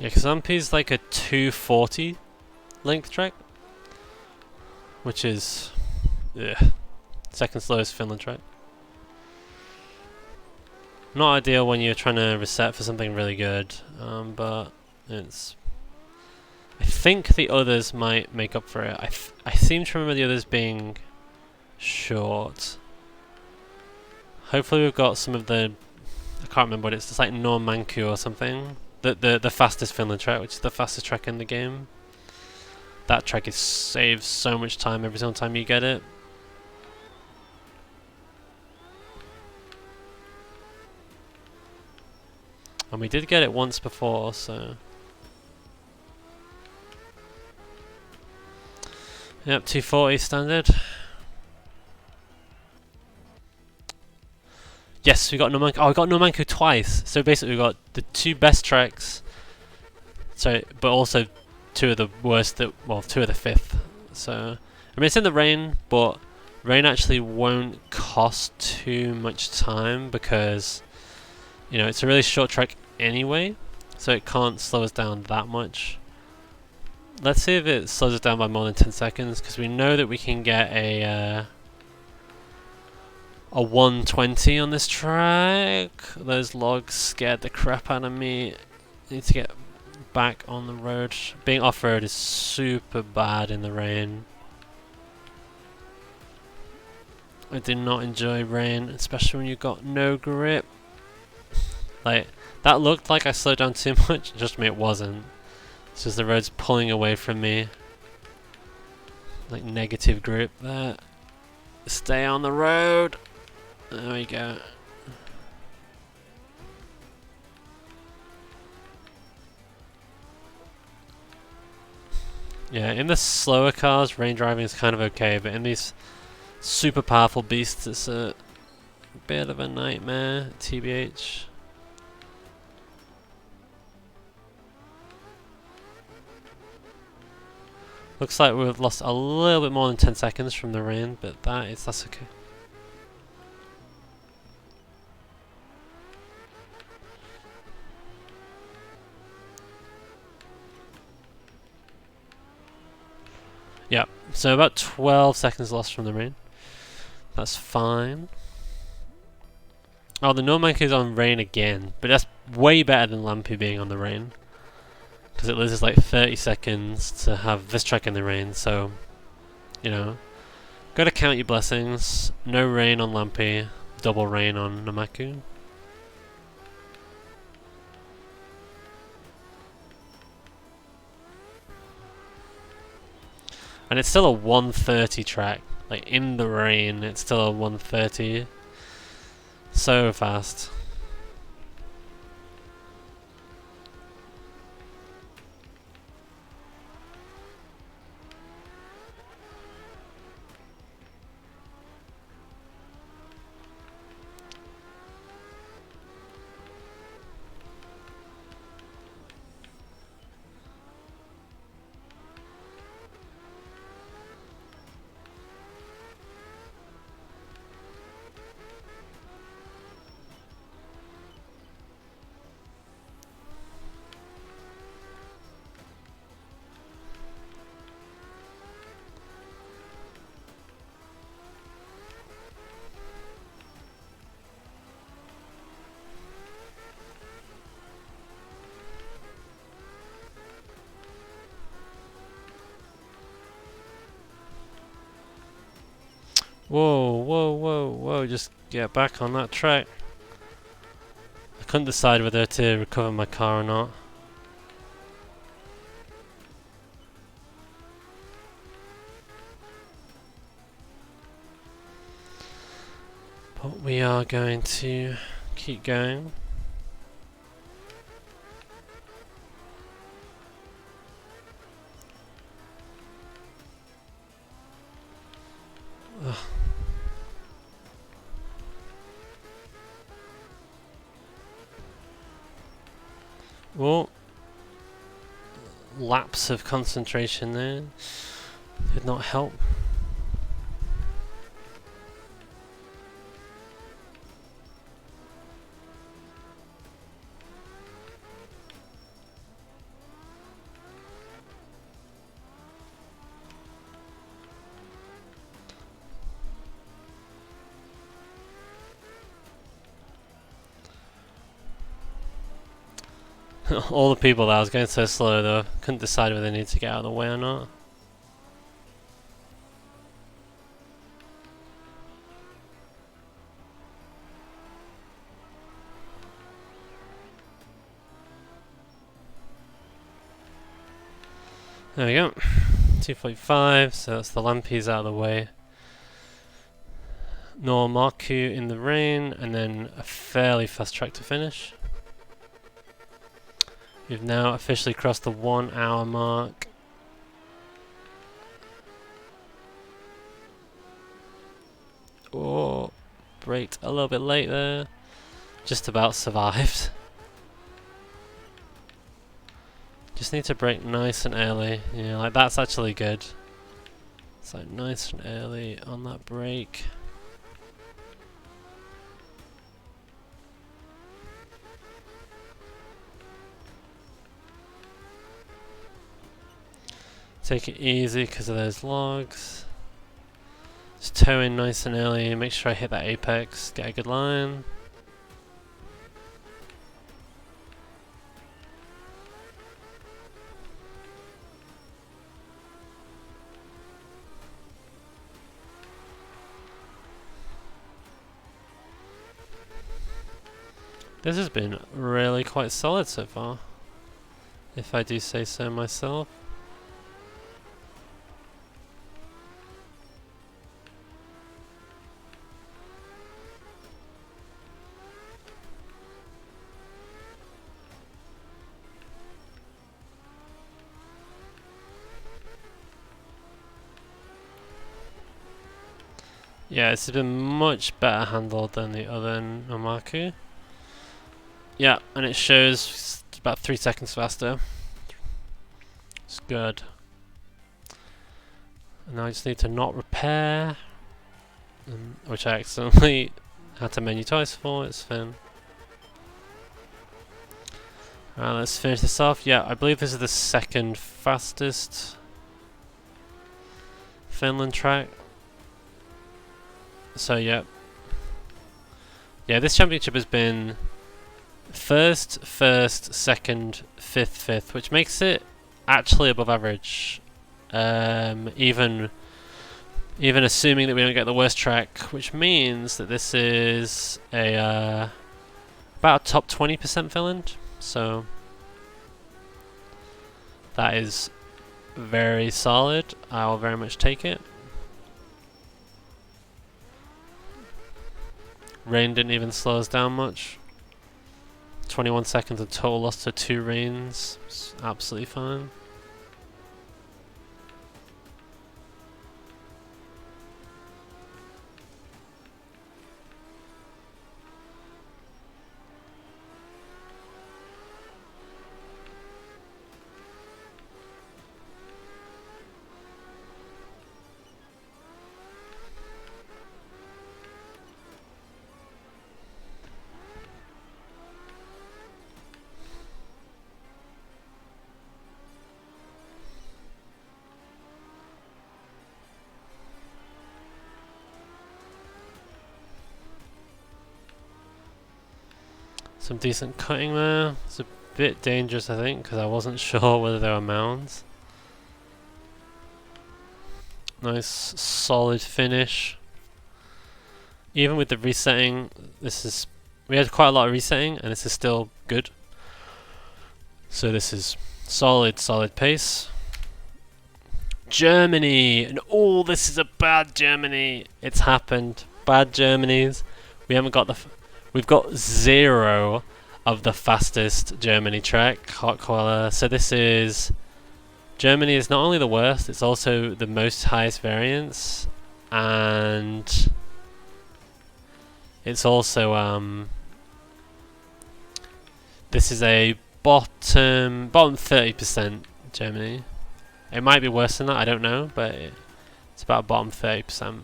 Yeah, because Ampi's like a 240 length track, which is second slowest Finland track. Not ideal when you're trying to reset for something really good, but it's. I think the others might make up for it. I seem to remember the others being short. Hopefully we've got some of the. I can't remember what it's like Normanku or something. The fastest Finland track, which is the fastest track in the game. That track saves so much time every single time you get it. And we did get it once before, so. Yep, 240 standard. Yes, we got Normanku. Oh, we got Normanku twice. So basically, we got the two best tracks. So, but also two of the worst. Well, two of the fifth. So, I mean, it's in the rain, but rain actually won't cost too much time because, you know, it's a really short track anyway, so it can't slow us down that much. Let's see if it slows us down by more than 10 seconds, because we know that we can get a 120 on this track. Those logs scared the crap out of me. I need to get back on the road. Being off-road is super bad in the rain. I do not enjoy rain, especially when you've got no grip. Like, that looked like I slowed down too much, just me it wasn't. It's just the road's pulling away from me. Like negative grip there. Stay on the road. There we go. Yeah, in the slower cars, rain driving is kind of okay, but in these super powerful beasts, it's a bit of a nightmare, TBH. Looks like we've lost a little bit more than 10 seconds from the rain, but that's okay. Yeah, so about 12 seconds lost from the rain. That's fine. Oh, the Normank is on rain again, but that's way better than Lampu being on the rain. Because it loses like 30 seconds to have this track in the rain, so, you know, gotta count your blessings. No rain on Lampi, double rain on Namaku. And it's still a 130 track, like in the rain, it's still a 130. So fast. Whoa, whoa, whoa, whoa, just get back on that track. I couldn't decide whether to recover my car or not. But we are going to keep going. Ugh. Well, lapse of concentration there did not help. All the people that I was going so slow though, couldn't decide whether they needed to get out of the way or not. There we go. 245, so that's the lampies out of the way. No Marku in the rain, and then a fairly fast track to finish. We've now officially crossed the 1 hour mark. Oh, braked a little bit late there. Just about survived. Just need to brake nice and early. Yeah, like that's actually good. It's like nice and early on that brake. Take it easy because of those logs. Just toe in nice and early, make sure I hit that apex, get a good line. This has been really quite solid so far, if I do say so myself. Yeah, it's been much better handled than the other Namaku. Yeah, and it shows about 3 seconds faster. It's good. And now I just need to not repair, which I accidentally had to menu twice for. It's fine. Alright, let's finish this off. Yeah, I believe this is the second fastest Finland track. So yeah. Yeah, this championship has been first, second, fifth, which makes it actually above average. Even assuming that we don't get the worst track, which means that this is a about a top 20% Finland. So that is very solid. I will very much take it. Rain didn't even slow us down much. 21 seconds of total loss to 2 rains. It's absolutely fine. Some decent cutting there. It's a bit dangerous, I think, because I wasn't sure whether there were mounds. Nice solid finish. Even with the resetting, we had quite a lot of resetting, and this is still good. So this is solid pace. Germany, and oh, this is a bad Germany. It's happened. Bad Germanys. We haven't got we've got 0 of the fastest Germany track, hot collar. So this is, Germany is not only the worst, it's also the most highest variance, and it's also this is a bottom 30% Germany. It might be worse than that, I don't know, but it's about bottom 30%.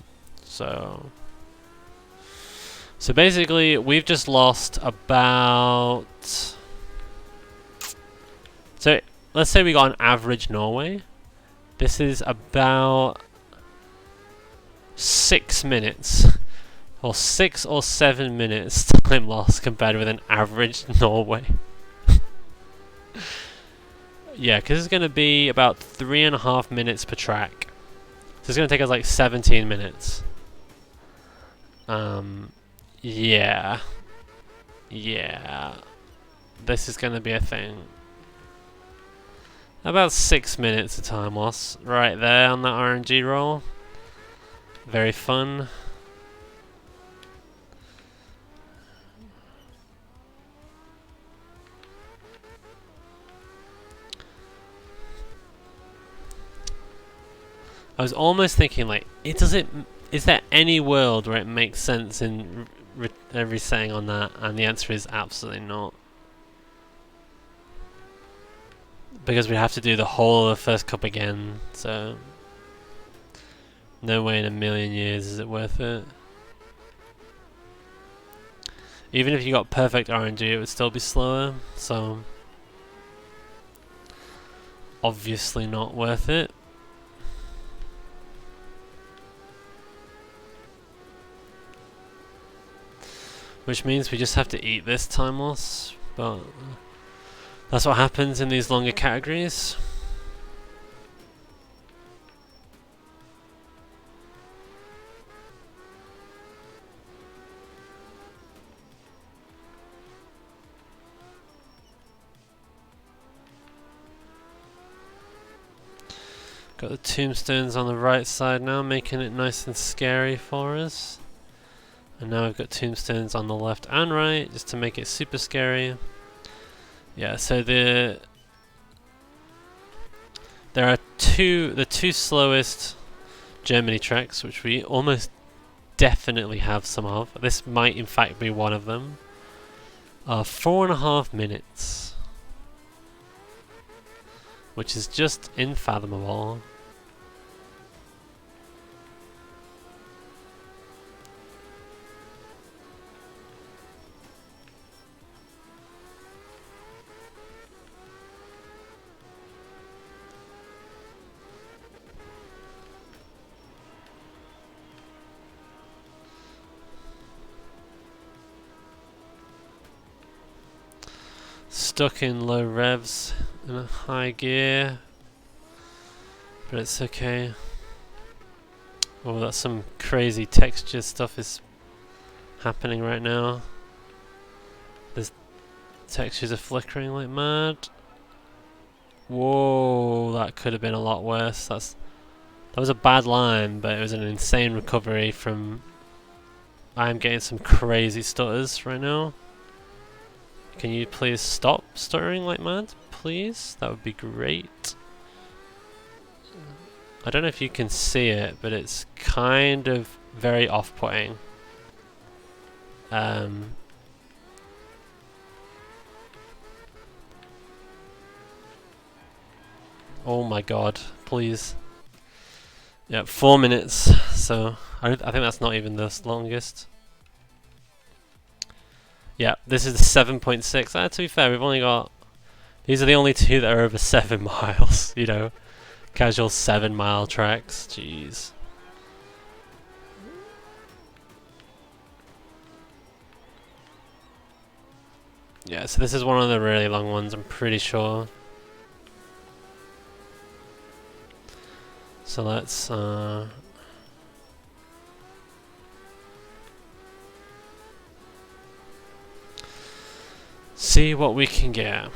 So basically, we've just lost about. So let's say we got an average Norway. This is about 6 minutes, or 6 or 7 minutes time loss compared with an average Norway. Yeah, because it's going to be about 3.5 minutes per track. So it's going to take us like 17 minutes. Yeah. This is going to be a thing. About 6 minutes of time loss right there on that RNG roll. Very fun. I was almost thinking, like, is there any world where it makes sense in resetting on that? And the answer is absolutely not. Because we'd have to do the whole of the first cup again, so no way in a million years is it worth it. Even if you got perfect RNG, it would still be slower, so obviously not worth it. Which means we just have to eat this time loss, but that's what happens in these longer categories. Got the tombstones on the right side now, making it nice and scary for us. And now we've got tombstones on the left and right, just to make it super scary. Yeah, so there are the two slowest Germany tracks, which we almost definitely have some of. This might in fact be one of them. 4.5 minutes, which is just unfathomable. Stuck in low revs in a high gear, but it's okay. Oh, that's some crazy texture stuff is happening right now. The textures are flickering like mad. Whoa, that could have been a lot worse. That was a bad line, but it was an insane recovery from. I'm getting some crazy stutters right now. Can you please stop stuttering like mad, please? That would be great. I don't know if you can see it, but it's kind of very off-putting. Oh my god, please. Yeah, 4 minutes, so I think that's not even the longest. Yeah, this is the 7.6. To be fair, we've only got. These are the only two that are over 7 miles, you know. Casual 7-mile tracks. Jeez. Yeah, so this is one of the really long ones, I'm pretty sure. So let's. see what we can get.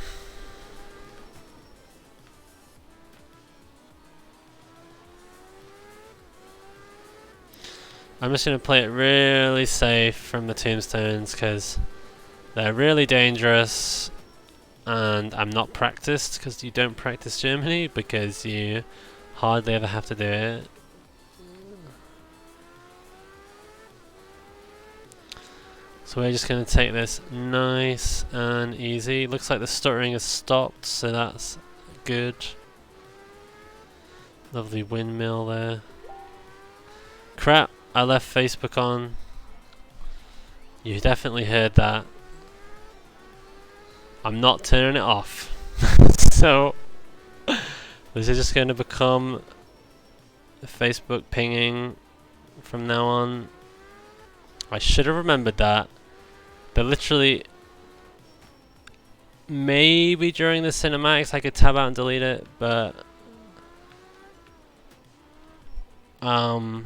I'm just going to play it really safe from the tombstones because they're really dangerous and I'm not practiced because you don't practice Germany because you hardly ever have to do it. So we're just going to take this nice and easy. Looks like the stuttering has stopped, so that's good. Lovely windmill there. Crap, I left Facebook on. You definitely heard that. I'm not turning it off. So this is just going to become Facebook pinging from now on. I should have remembered that. They're literally... Maybe during the cinematics I could tab out and delete it, but... oh,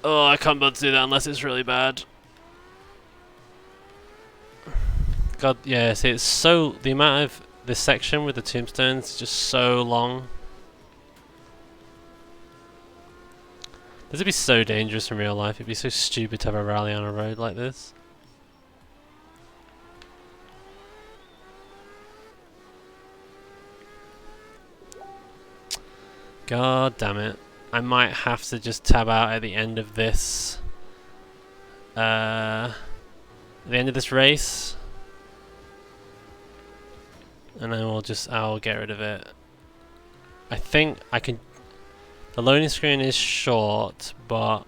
I can't bother to do that unless it's really bad. God, yeah, see, it's so... The amount of this section with the tombstones is just so long. This would be so dangerous in real life. It'd be so stupid to have a rally on a road like this. God damn it. I might have to just tab out at the end of this. At the end of this race. And then I'll get rid of it. I think I can... The loading screen is short, but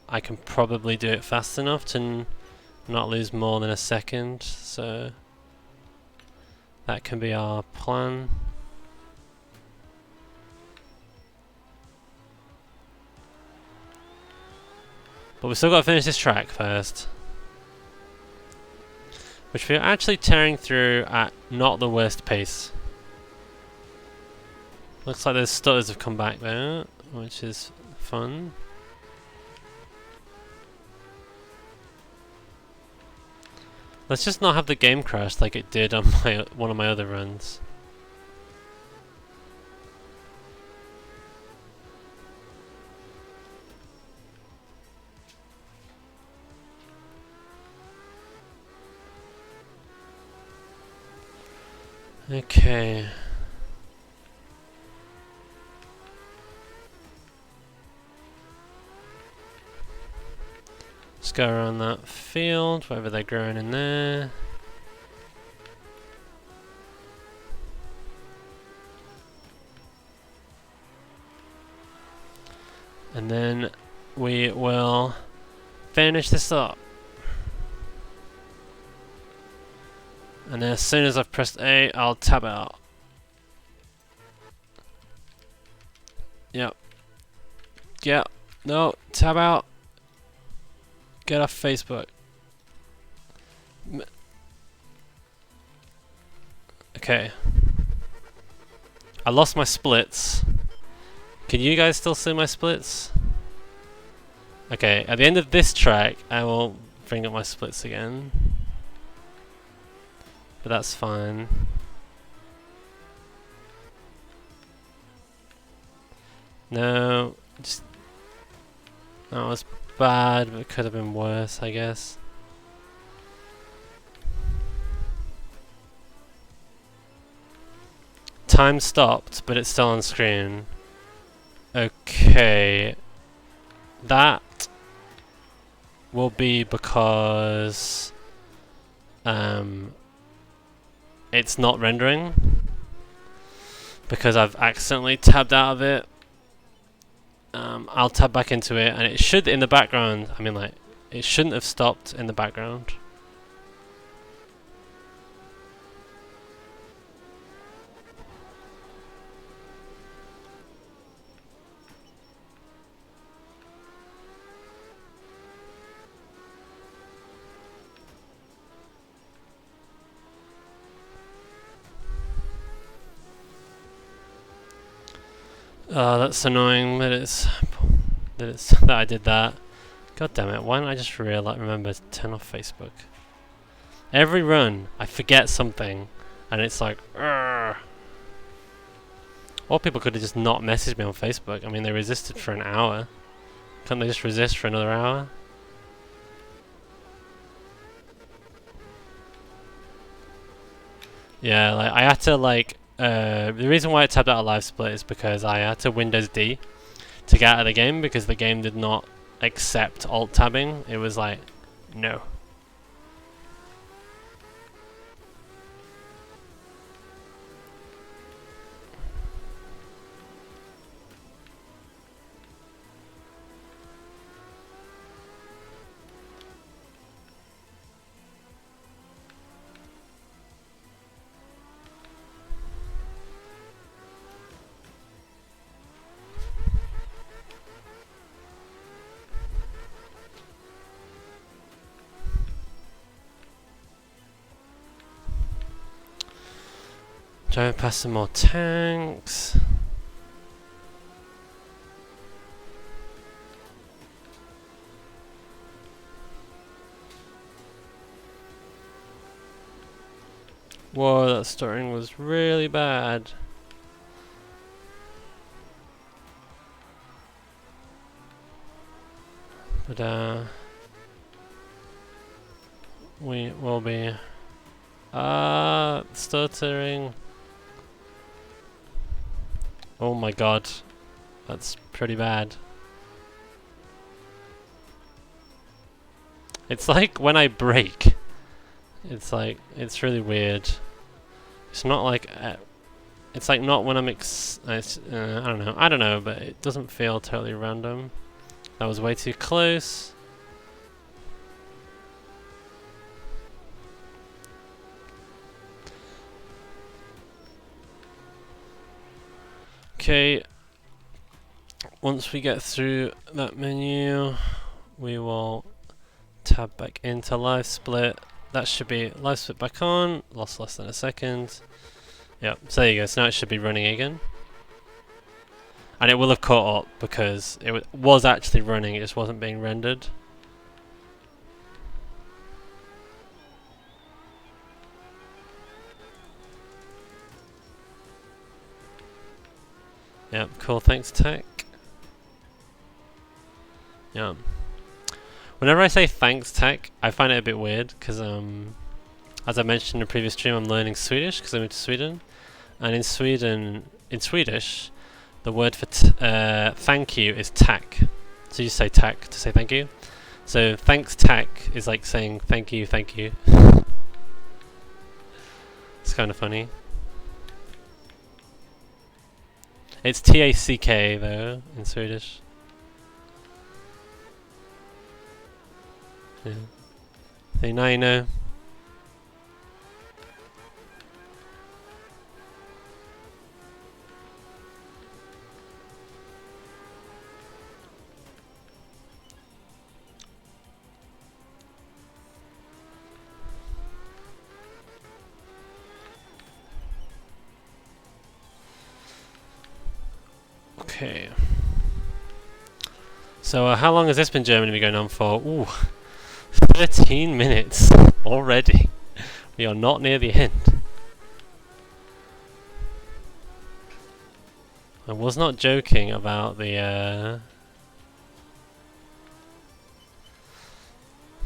I can probably do it fast enough to not lose more than a second, so that can be our plan. But we've still got to finish this track first, which we're actually tearing through at not the worst pace. Looks like those stutters have come back there, which is fun. Let's just not have the game crash like it did on one of my other runs. Okay. Let's go around that field, whatever they're growing in there. And then we will finish this up. And then as soon as I've pressed A, I'll tab out. Yep. Yep. No, tab out. Get off Facebook. Okay. I lost my splits. Can you guys still see my splits? Okay, at the end of this track, I will bring up my splits again. But that's fine. No, just... That was bad, but it could have been worse, I guess. Time stopped, but it's still on screen. Okay. That will be because it's not rendering because I've accidentally tabbed out of it. I'll tab back into it and it should in the background, I mean like, it shouldn't have stopped in the background. That's annoying that it's that I did that. God damn it! Why don't I just remember to turn off Facebook? Every run, I forget something, and it's like, Urgh. Or people could have just not messaged me on Facebook. I mean, they resisted for an hour. Can't they just resist for another hour? Yeah, like I had to the reason why I tabbed out of live split is because I had to Windows D to get out of the game because the game did not accept alt tabbing. It was like, no. Driving past some more tanks. Whoa, that stuttering was really bad. But we will be stuttering. Oh my god, that's pretty bad. It's like when I brake, it's really weird. It's not like it's like not when I'm I don't know, but it doesn't feel totally random. That was way too close. Okay, once we get through that menu, we will tab back into live split. That should be live split back on. Lost less than a second. Yep, so there you go. So now it should be running again. And it will have caught up because it was actually running, it just wasn't being rendered. Yep, cool, thanks Tech. Yeah. Whenever I say thanks Tech, I find it a bit weird because as I mentioned in the previous stream, I'm learning Swedish because I moved to Sweden. And in Swedish, the word for thank you is tack. So you say tack to say thank you. So thanks tack is like saying thank you, thank you. It's kind of funny. It's T-A-C-K though in Swedish. Yeah. So now you know. Okay. So how long has this been Germany going on for? Ooh, 13 minutes already. We are not near the end. I was not joking about the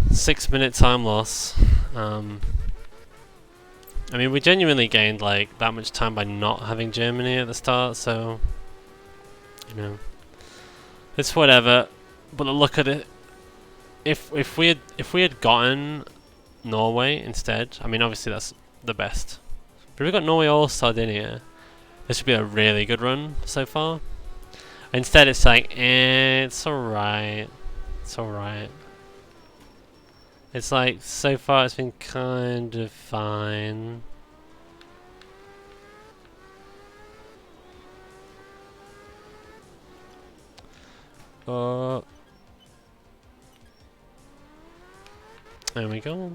6-minute time loss. I mean, we genuinely gained like that much time by not having Germany at the start, so you know, it's whatever. But look at it. If we had gotten Norway instead, I mean, obviously that's the best. But if we got Norway or Sardinia, this would be a really good run so far. Instead, it's like, it's alright. It's alright. It's like, so far it's been kind of fine. There we go.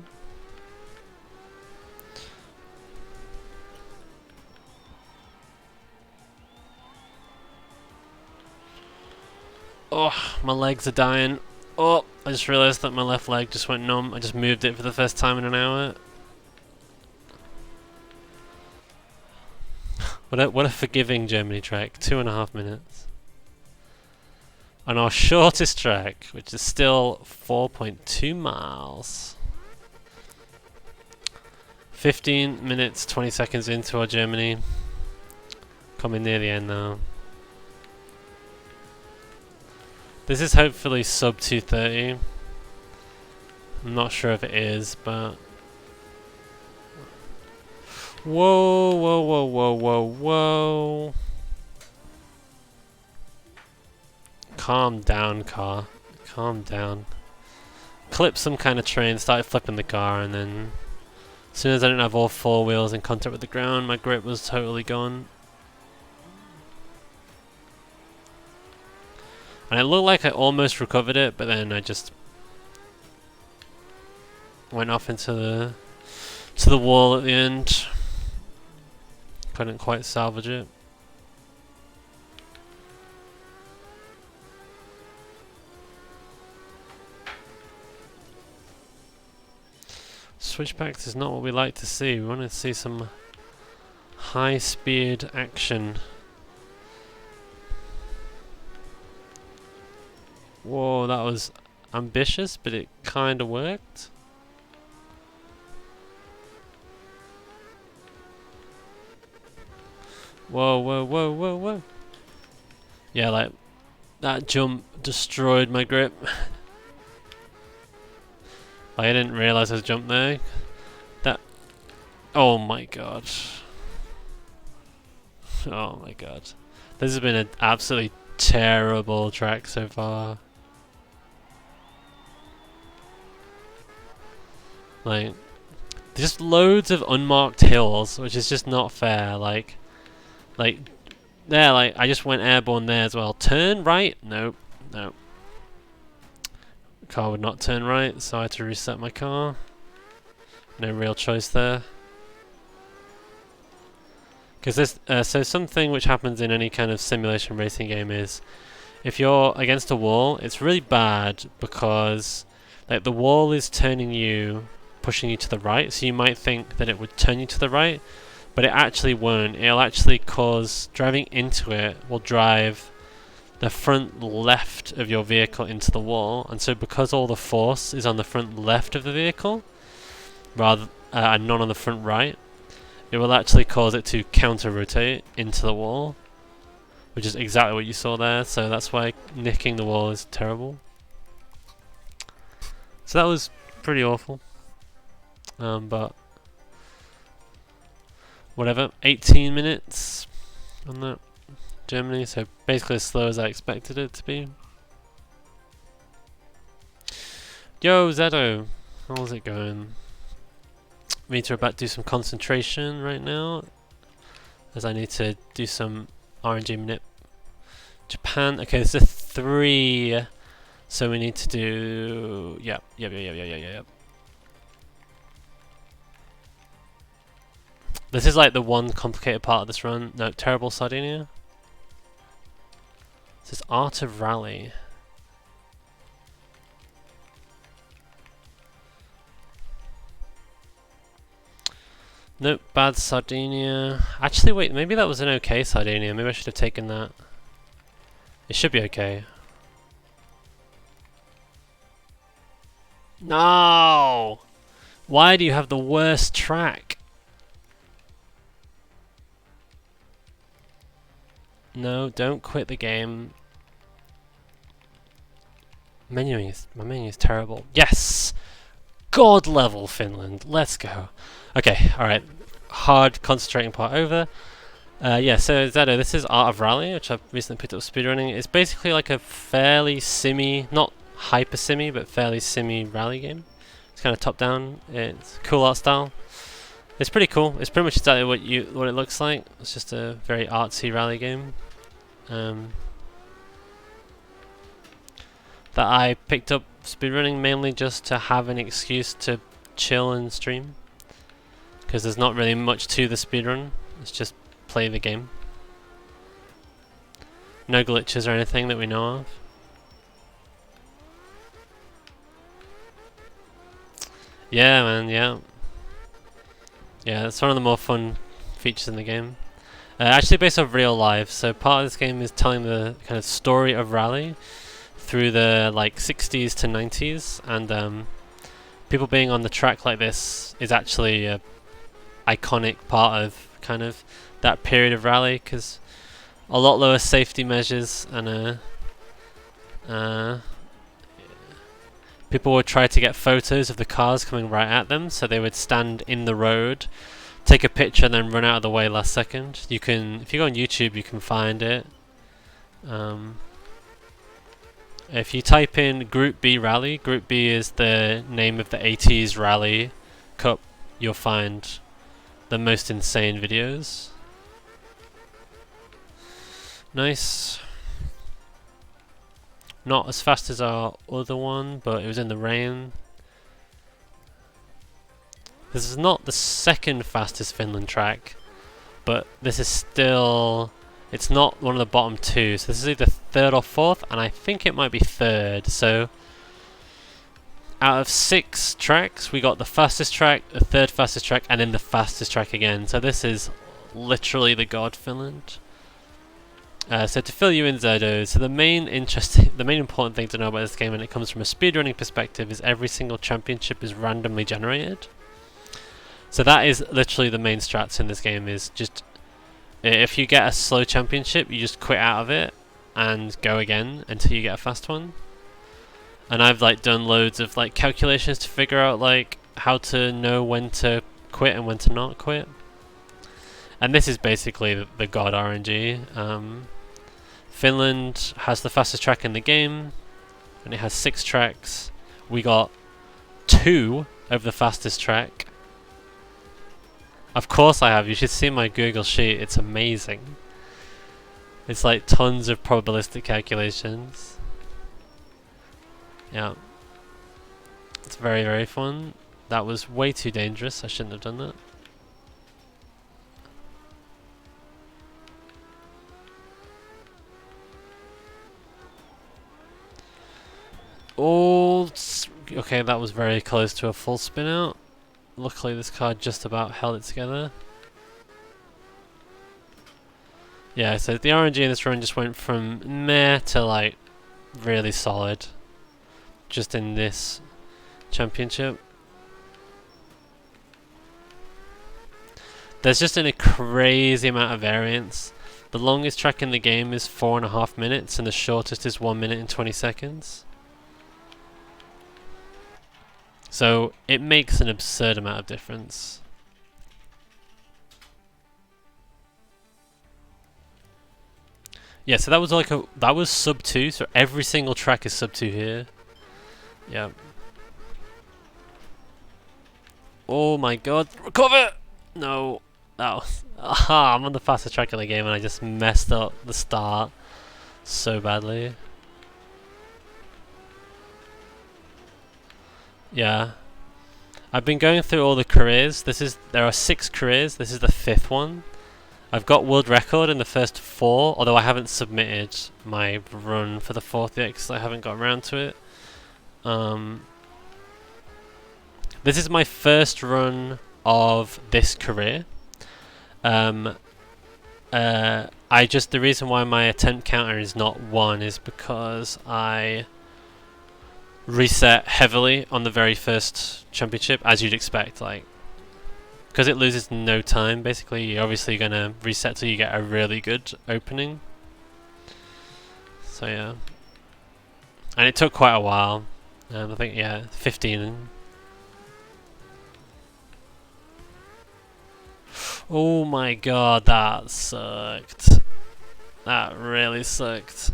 Oh, my legs are dying. Oh, I just realised that my left leg just went numb. I just moved it for the first time in an hour. What a forgiving Germany track. 2.5 minutes. And our shortest track, which is still 4.2 miles. 15 minutes, 20 seconds into our Germany. Coming near the end now. This is hopefully sub 2:30. I'm not sure if it is, but... Whoa, whoa, whoa, whoa, whoa, whoa. Calm down, car. Calm down. Clipped some kind of train, started flipping the car, and then... As soon as I didn't have all four wheels in contact with the ground, my grip was totally gone. And it looked like I almost recovered it, but then I just went off into the wall at the end. Couldn't quite salvage it. Switchbacks is not what we like to see. We want to see some high-speed action. Whoa, that was ambitious, but it kind of worked. Whoa, whoa, whoa, whoa, whoa. Yeah, like, that jump destroyed my grip. Like, I didn't realise I was jumped there. That... Oh my god. Oh my god. This has been an absolutely terrible track so far. Like, just loads of unmarked hills, which is just not fair. Like there, like I just went airborne there as well. Turn right? Nope, nope. The car would not turn right, so I had to reset my car. No real choice there. Because this, so something which happens in any kind of simulation racing game is, if you're against a wall, it's really bad because, like, the wall is turning you, pushing you to the right, so you might think that it would turn you to the right, but it actually won't. It'll actually cause, driving into it will drive the front left of your vehicle into the wall, and so because all the force is on the front left of the vehicle, rather and not on the front right, it will actually cause it to counter-rotate into the wall, which is exactly what you saw there, so that's why nicking the wall is terrible. So that was pretty awful. But whatever, 18 minutes on that Germany, so basically as slow as I expected it to be. Yo, Zedo, how's it going? Me to about to do some concentration right now, as I need to do some RNG manip. Japan, okay, this is 3, so we need to do, yep. This is like the one complicated part of this run. No, terrible Sardinia. This is Art of Rally. Nope, bad Sardinia. Actually, wait, maybe that was an okay Sardinia. Maybe I should have taken that. It should be okay. No! Why do you have the worst track? No, don't quit the game. My menu is terrible. Yes! God level Finland. Let's go. Okay, alright. Hard concentrating part over. Yeah, so Zedo, this is Art of Rally, which I've recently picked up speedrunning. It's basically like a fairly simmy, not hyper simmy, but fairly simmy rally game. It's kind of top down. It's cool art style. It's pretty cool. It's pretty much exactly what it looks like. It's just a very artsy rally game. That I picked up speedrunning mainly just to have an excuse to chill and stream, because there's not really much to the speedrun. It's just play the game. No glitches or anything that we know of. Yeah, man. Yeah. Yeah, it's one of the more fun features in the game. Actually based off real life, so part of this game is telling the kind of story of Rally through the like 60s to 90s, and people being on the track like this is actually a iconic part of kind of that period of Rally, because a lot lower safety measures, and people would try to get photos of the cars coming right at them, so they would stand in the road, take a picture, and then run out of the way last second. You can, if you go on YouTube, you can find it. If you type in Group B Rally, Group B is the name of the 80s Rally Cup, you'll find the most insane videos. Nice. Not as fast as our other one, but it was in the rain. This is not the second fastest Finland track, but this is still... It's not one of the bottom two, so this is either third or fourth, and I think it might be third. So out of 6 tracks, we got the fastest track, the third fastest track, and then the fastest track again. So this is literally the God Finland. So to fill you in, Zerdo, so the main important thing to know about this game when it comes from a speedrunning perspective is every single championship is randomly generated. So that is literally the main strats in this game, is just if you get a slow championship, you just quit out of it and go again until you get a fast one. And I've like done loads of like calculations to figure out like how to know when to quit and when to not quit. And this is basically the God RNG. Finland has the fastest track in the game, and it has 6 tracks. We got 2 of the fastest track. Of course I have. You should see my Google sheet. It's amazing. It's like tons of probabilistic calculations. Yeah. It's very, very fun. That was way too dangerous. I shouldn't have done that. Oh, okay, that was very close to a full spin out. Luckily this car just about held it together. Yeah, so the RNG in this run just went from meh to like really solid just in this championship. There's just a crazy amount of variance. The longest track in the game is 4.5 minutes and the shortest is 1 minute and 20 seconds. So it makes an absurd amount of difference. Yeah, so that was like that was sub 2, so every single track is sub 2 here. Yeah. Oh my god, recover! No. Oh. Aha, I'm on the fastest track in the game and I just messed up the start so badly. Yeah. I've been going through all the careers. There are 6 careers. This is the 5th one. I've got world record in the first 4, although I haven't submitted my run for the 4th yet because I haven't got around to it. This is my first run of this career. The reason why my attempt counter is not 1 is because I reset heavily on the very first championship, as you'd expect, like, because it loses no time. Basically, you're obviously gonna reset till you get a really good opening. So yeah, and it took quite a while. I think 15. Oh my god, that sucked. That really sucked.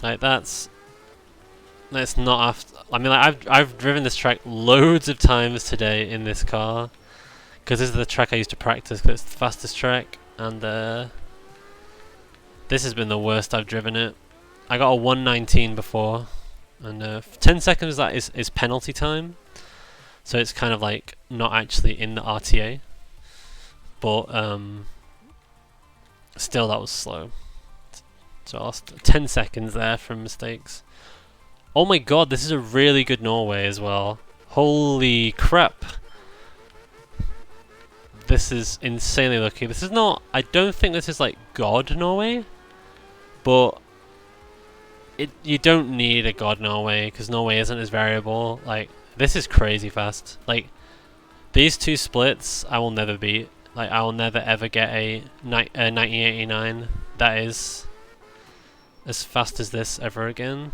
Like that's not after. I mean, like I've driven this track loads of times today in this car, because this is the track I used to practice. Because it's the fastest track, and this has been the worst I've driven it. I got a 1:19 before, and 10 seconds of that is penalty time, so it's kind of like not actually in the RTA, but still that was slow. So I lost 10 seconds there from mistakes. Oh my god, this is a really good Norway as well. Holy crap. This is insanely lucky. This is not... I don't think this is like God Norway. But... you don't need a God Norway, because Norway isn't as variable. Like, this is crazy fast. Like, these two splits I will never beat. Like, I will never ever get a 1989 that is as fast as this ever again.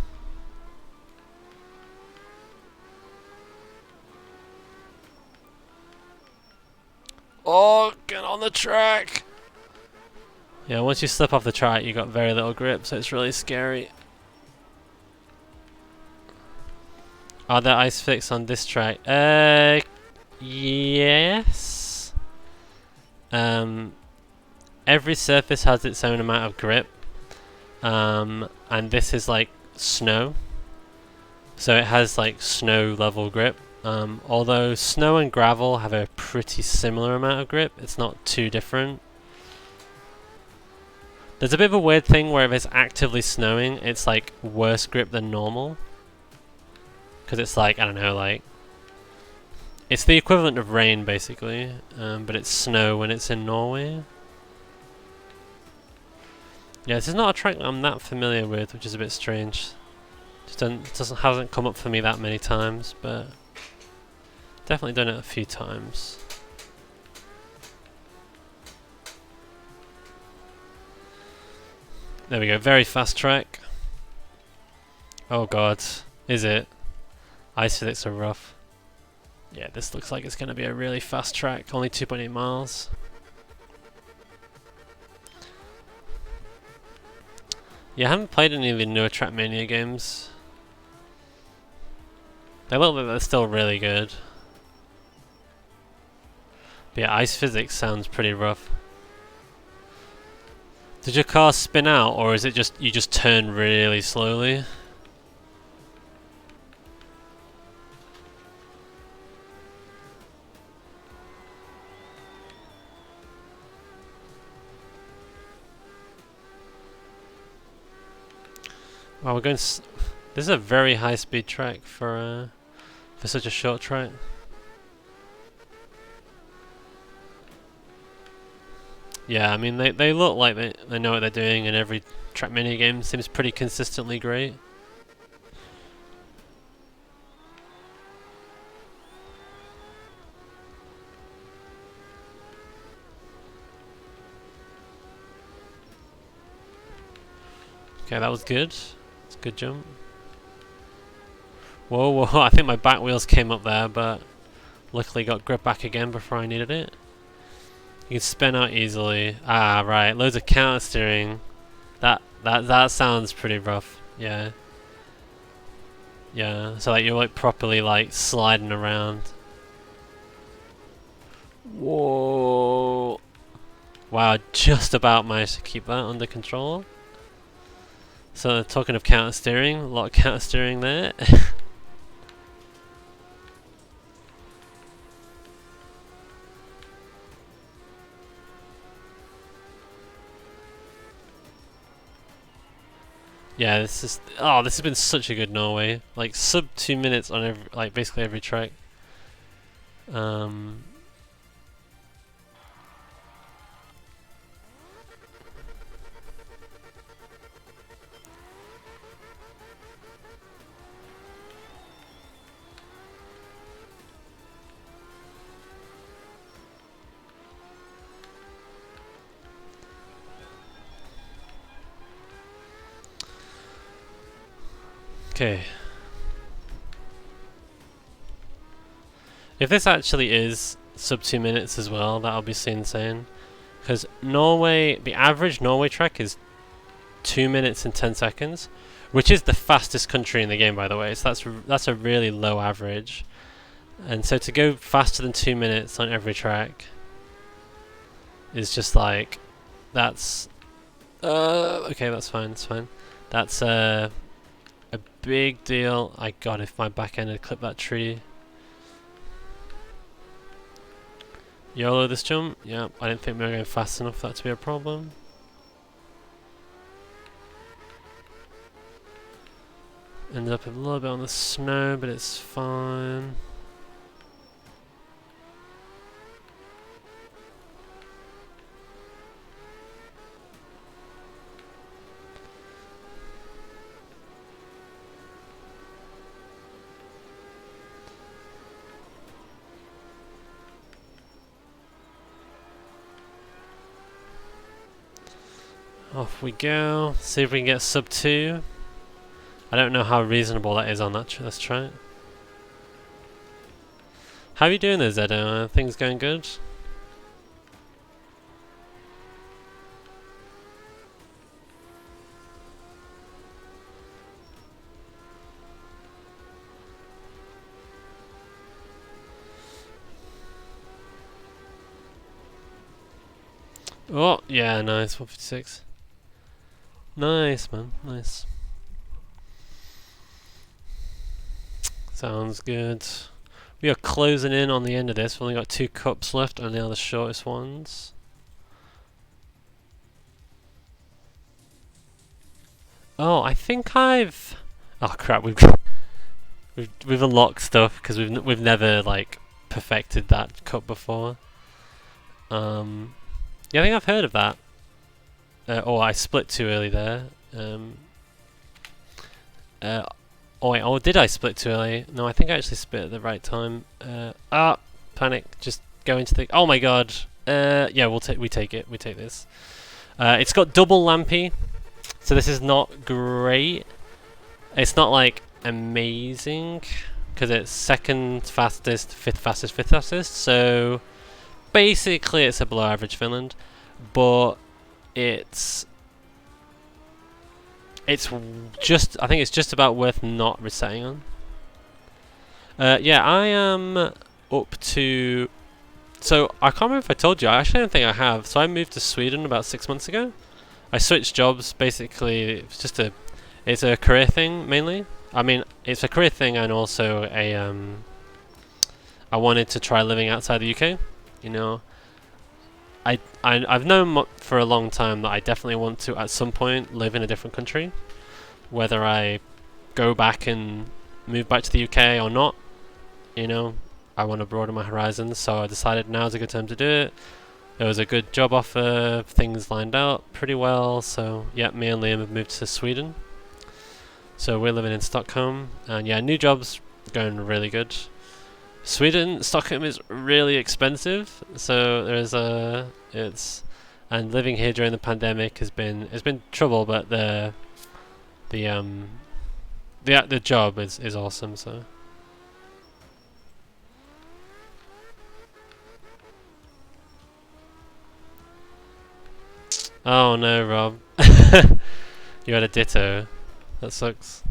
Oh, get on the track! Yeah, once you slip off the track, you got very little grip, so it's really scary. Are there ice flicks on this track? Yes. Every surface has its own amount of grip. And this is like snow. So it has like snow level grip. Although snow and gravel have a pretty similar amount of grip, it's not too different. There's a bit of a weird thing where if it's actively snowing, it's like worse grip than normal. Because it's like, I don't know, like... it's the equivalent of rain, basically. But it's snow when it's in Norway. Yeah, this is not a track that I'm that familiar with, which is a bit strange. Hasn't come up for me that many times, but... definitely done it a few times. There we go, very fast track. Oh god, is it? Ice physics are rough. Yeah, this looks like it's going to be a really fast track, only 2.8 miles. Yeah, I haven't played any of the newer Trackmania games. They look like they're still really good. But yeah, ice physics sounds pretty rough. Did your car spin out, or is it just you just turn really slowly? Well, we're going. This is a very high-speed track for such a short track. Yeah, I mean they look like they know what they're doing, and every Trackmania game seems pretty consistently great. Okay, that was good. It's a good jump. Whoa, whoa! I think my back wheels came up there, but luckily got grip back again before I needed it. You can spin out easily. Ah, right. Loads of counter steering. That sounds pretty rough. Yeah. Yeah. So like you're like properly like sliding around. Whoa. Wow, just about managed to keep that under control. So talking of counter steering, a lot of counter steering there. Yeah, this has been such a good Norway. Like sub 2 minutes on every, like basically every track. Okay. If this actually is sub 2 minutes as well, that'll be insane. Because Norway, the average Norway track is 2 minutes and 10 seconds, which is the fastest country in the game, by the way. So that's a really low average. And so to go faster than 2 minutes on every track is just like, that's okay. That's fine. That's fine. That's a big deal. God, if my back end had clipped that tree. YOLO this jump. Yeah, I didn't think we were going fast enough for that to be a problem. Ended up a little bit on the snow, but it's fine. Off we go. See if we can get sub 2. I don't know how reasonable that is on that. Let's try it. How are you doing there, Zedo? Are things going good? Oh, yeah, nice. 156. Nice, man. Nice. Sounds good. We are closing in on the end of this. We've only got 2 cups left, and they are the shortest ones. Oh, I think I've... Oh crap, we've unlocked stuff because we've never like perfected that cup before. Yeah, I think I've heard of that. Oh, I split too early there. Oh wait, oh did I split too early? No, I think I actually split at the right time. Panic! Just go into the. Oh my god! Yeah, we take it. We take this. It's got double lampy, so this is not great. It's not like amazing because it's second fastest, fifth fastest, fifth fastest. So basically, it's a below average Finland, but it's just, I think it's just about worth not resetting on. Yeah, I am up to. So I can't remember if I told you. I actually don't think I have. So I moved to Sweden about 6 months ago. I switched jobs. Basically, it's just it's a career thing mainly. I mean, it's a career thing and also a I wanted to try living outside the UK. You know, I've known for a long time that I definitely want to at some point live in a different country. Whether I go back and move back to the UK or not, you know, I want to broaden my horizons. So I decided now's a good time to do it. There was a good job offer, things lined out pretty well. So yeah, me and Liam have moved to Sweden. So we're living in Stockholm, and yeah, new jobs going really good. Stockholm is really expensive, so there's and living here during the pandemic has been trouble, but the job is awesome. So oh no, Rob, you had a ditto. That sucks.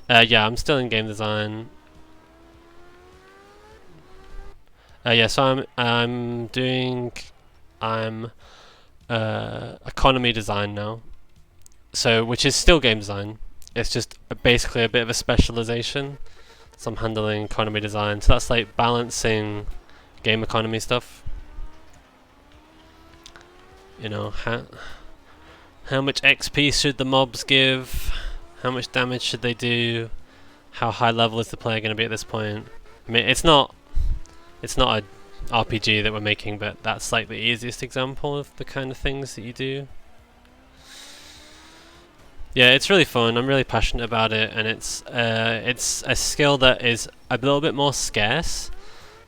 Yeah, I'm still in game design. Yeah, so I'm doing economy design now. So which is still game design. It's just basically a bit of a specialization. So I'm handling economy design. So that's like balancing game economy stuff. You know, how much XP should the mobs give? How much damage should they do? How high level is the player going to be at this point? I mean, it's not a RPG that we're making, but that's like the easiest example of the kind of things that you do. Yeah, it's really fun. I'm really passionate about it, and it's a skill that is a little bit more scarce.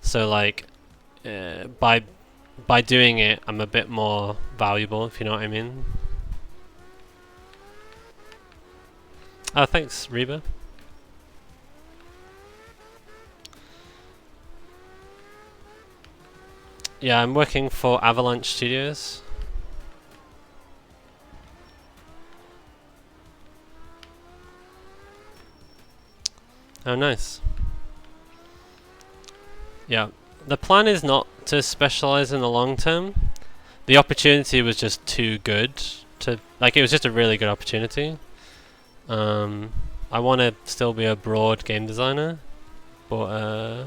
So like, by doing it, I'm a bit more valuable, if you know what I mean. Oh, thanks, Reba. Yeah, I'm working for Avalanche Studios. Oh, nice. Yeah, the plan is not to specialize in the long term. The opportunity was just too good to, like, it was just a really good opportunity. I want to still be a broad game designer, but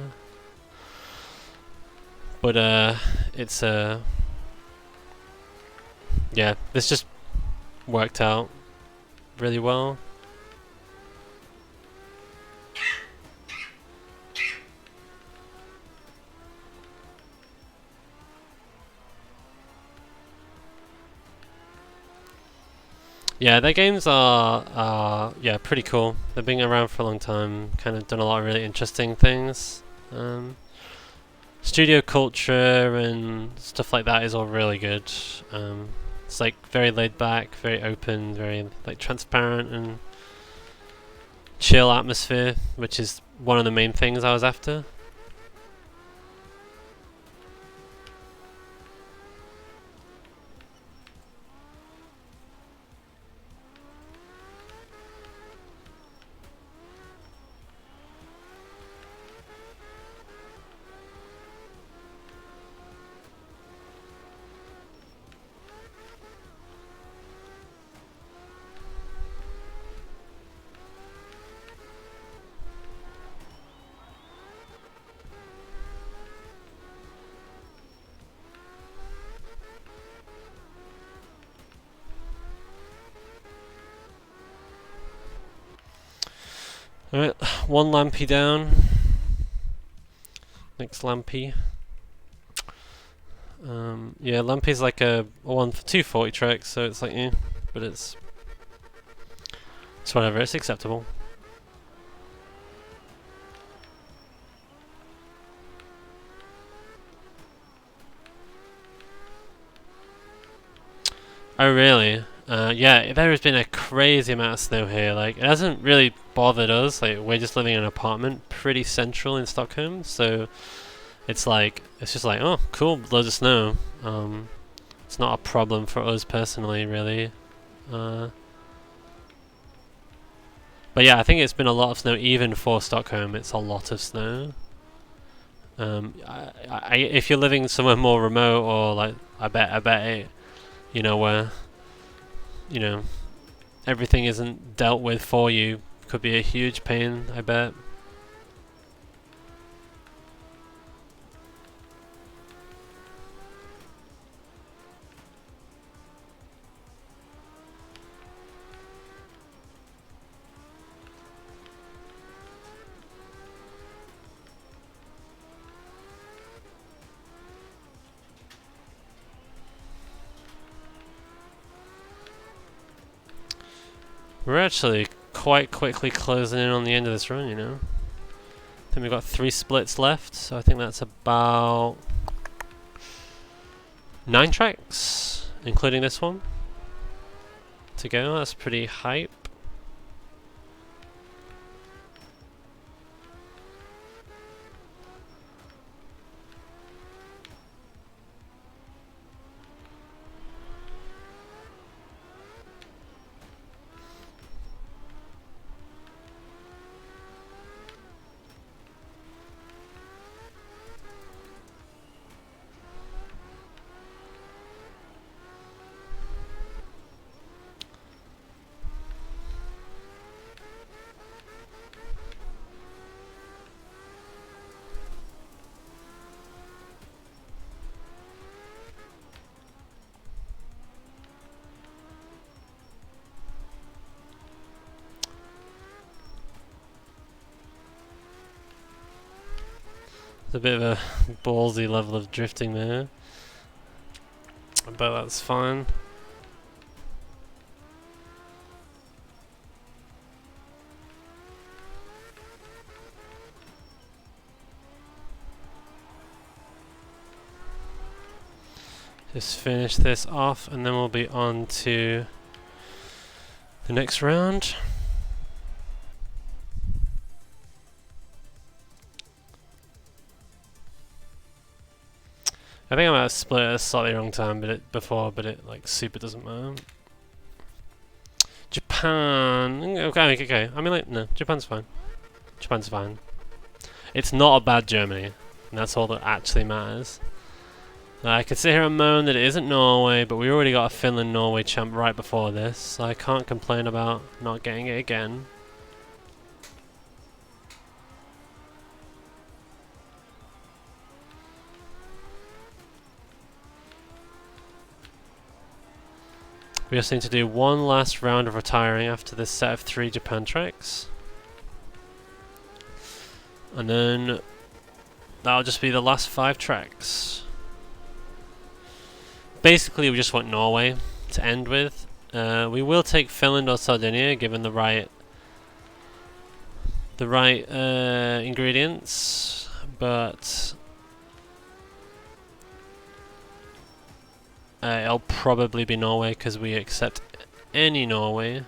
it's yeah, this just worked out really well. Yeah, their games are yeah, pretty cool. They've been around for a long time, kind of done a lot of really interesting things. Studio culture and stuff like that is all really good. It's like very laid back, very open, very like transparent and chill atmosphere, which is one of the main things I was after. Alright, one lampy down. Next lampy. Yeah, lampy's like a 240 tracks, so it's like but it's whatever. It's acceptable. Oh really? Yeah, there has been a crazy amount of snow here. Like, it hasn't really bothered us. Like, we're just living in an apartment pretty central in Stockholm, so it's just like, oh, cool, loads of snow. It's not a problem for us personally, really. But yeah, I think it's been a lot of snow even for Stockholm. It's a lot of snow. If you're living somewhere more remote, or like, I bet it, where everything isn't dealt with for you, could be a huge pain, I bet. We're actually quite quickly closing in on the end of this run, I think we've got 3 splits left, so I think that's about 9 tracks, including this one, to go. That's pretty hype. It's a bit of a ballsy level of drifting there, but that's fine. Just finish this off and then we'll be on to the next round. I think I might have split at a slightly wrong time but it like super doesn't matter. Japan, okay. I mean, like, no, Japan's fine. Japan's fine. It's not a bad Germany, and that's all that actually matters. I could sit here and moan that it isn't Norway, but we already got a Finland-Norway champ right before this, so I can't complain about not getting it again. We just need to do one last round of retiring after this set of 3 Japan tracks. And then that'll just be the last 5 tracks. Basically, we just want Norway to end with. We will take Finland or Sardinia, given the right ingredients, but it'll probably be Norway because we accept any Norway.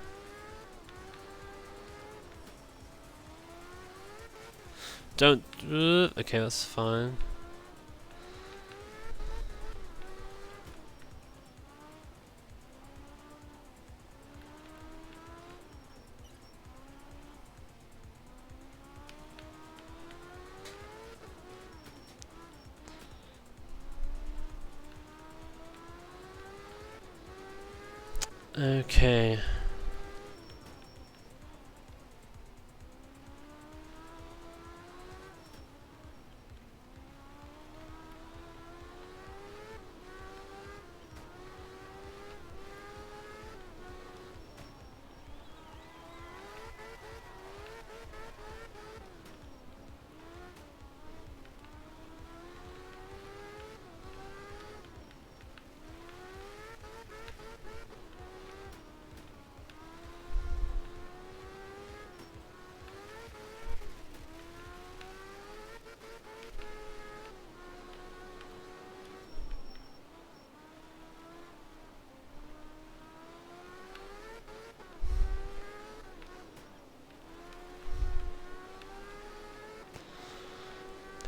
Don't. Okay, that's fine. Okay.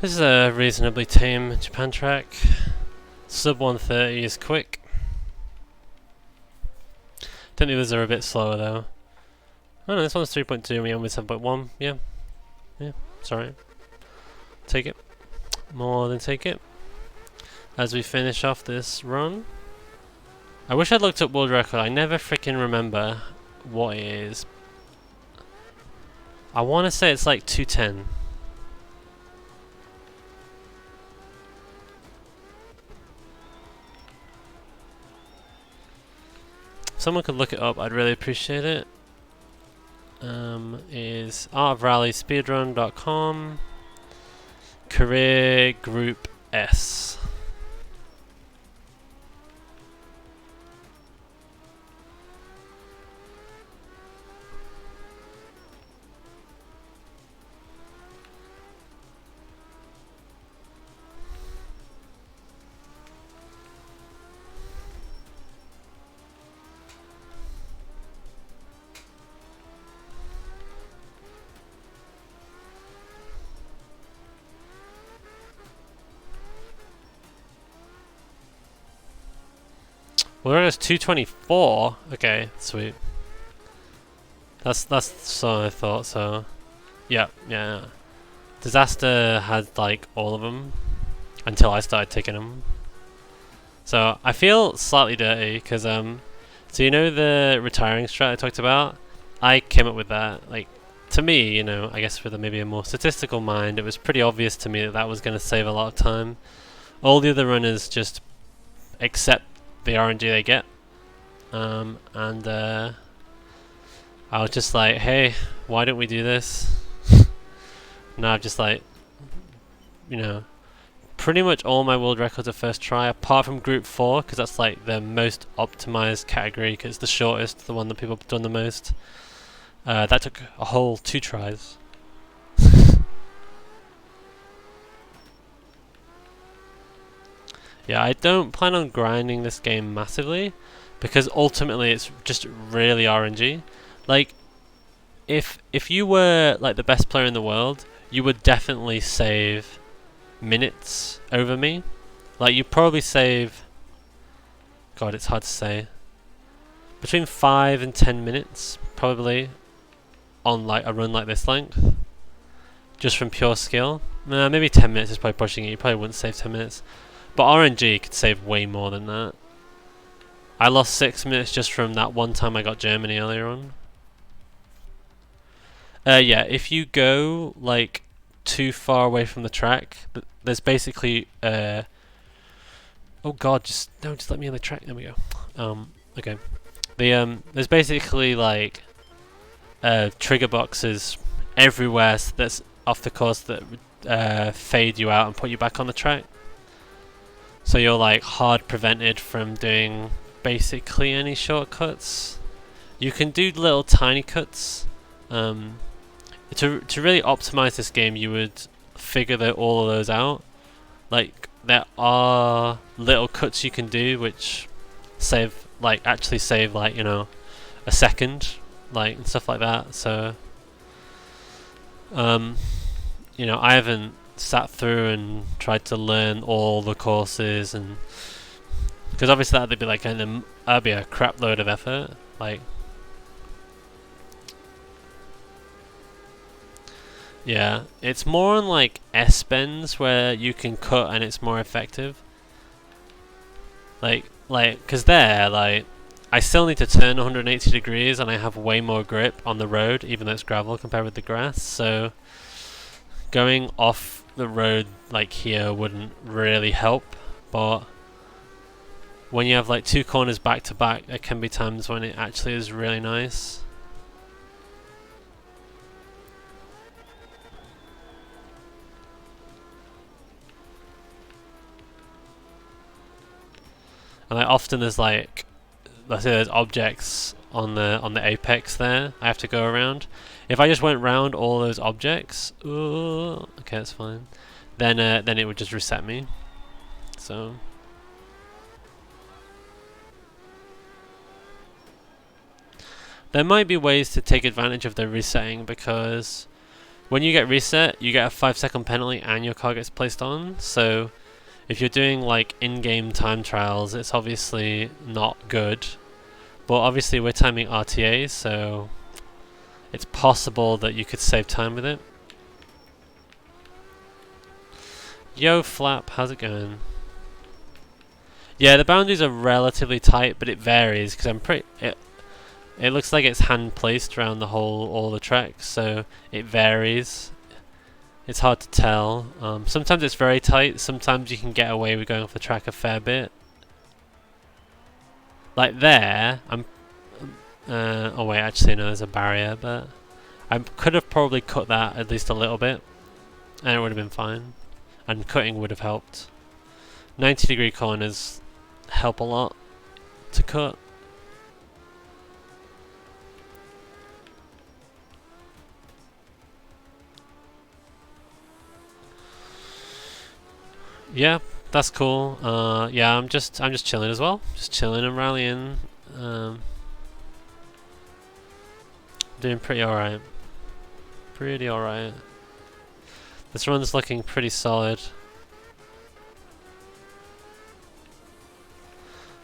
This is a reasonably tame Japan track. Sub 130 is quick. I think the others are a bit slower though. Oh no, this one's 3.2 and we only 7.1. Yeah. Yeah, it's alright. Take it. More than take it. As we finish off this run. I wish I'd looked up world record. I never freaking remember what it is. I want to say it's like 210. Someone could look it up, I'd really appreciate it. Is artofrallyspeedrun.com career group S. Well, there's 224. Okay, sweet. That's so I thought so. Yeah. Disaster had like all of them until I started taking them. So I feel slightly dirty because so you know the retiring strat I talked about. I came up with that. Like to me, you know, I guess with maybe a more statistical mind, it was pretty obvious to me that that was going to save a lot of time. All the other runners just accept the RNG they get, and I was just like, hey, why don't we do this? Now I've just like, you know, pretty much all my world records are first try, apart from group 4, because that's like the most optimized category, because it's the shortest, the one that people have done the most. That took a whole 2 tries. Yeah, I don't plan on grinding this game massively, because ultimately it's just really RNG. Like, if you were like the best player in the world, you would definitely save minutes over me. Like, you probably save, God, it's hard to say, between 5 and 10 minutes, probably, on like a run like this length, just from pure skill. Maybe 10 minutes is probably pushing it. You probably wouldn't save 10 minutes. But RNG could save way more than that. I lost 6 minutes just from that one time I got Germany earlier on. Yeah, if you go like too far away from the track, there's basically oh God, just let me on the track. There we go. Okay. There's basically like trigger boxes everywhere that's off the course that fade you out and put you back on the track. So you're like hard prevented from doing basically any shortcuts. You can do little tiny cuts. To really optimize this game, you would figure all of those out. Like, there are little cuts you can do which actually save like, you know, a second, like, and stuff like that. So you know, I haven't sat through and tried to learn all the courses, and because obviously that'd be like that'd be a crap load of effort. Like, yeah, it's more on like S-bends where you can cut and it's more effective. Like, cause there, like, I still need to turn 180 degrees and I have way more grip on the road, even though it's gravel compared with the grass. So going off the road like here wouldn't really help, but when you have like two corners back to back, there can be times when it actually is really nice. And like often there's like, let's say there's objects on the apex there I have to go around. If I just went round all those objects, okay, that's fine. Then it would just reset me. So there might be ways to take advantage of the resetting, because when you get reset, you get a 5-second penalty and your car gets placed on. So if you're doing like in-game time trials, it's obviously not good. But obviously we're timing RTA, so it's possible that you could save time with it. Yo, Flap, how's it going? Yeah, the boundaries are relatively tight, but it varies because it looks like it's hand placed around all the tracks, so it varies. It's hard to tell. Sometimes it's very tight. Sometimes you can get away with going off the track a fair bit. Like there, oh wait, actually no, there's a barrier, but I could have probably cut that at least a little bit, and it would have been fine. And cutting would have helped. 90-degree corners help a lot to cut. Yeah, that's cool. Yeah, I'm just chilling as well. Just chilling and rallying. Doing pretty alright. Pretty alright. This run's looking pretty solid.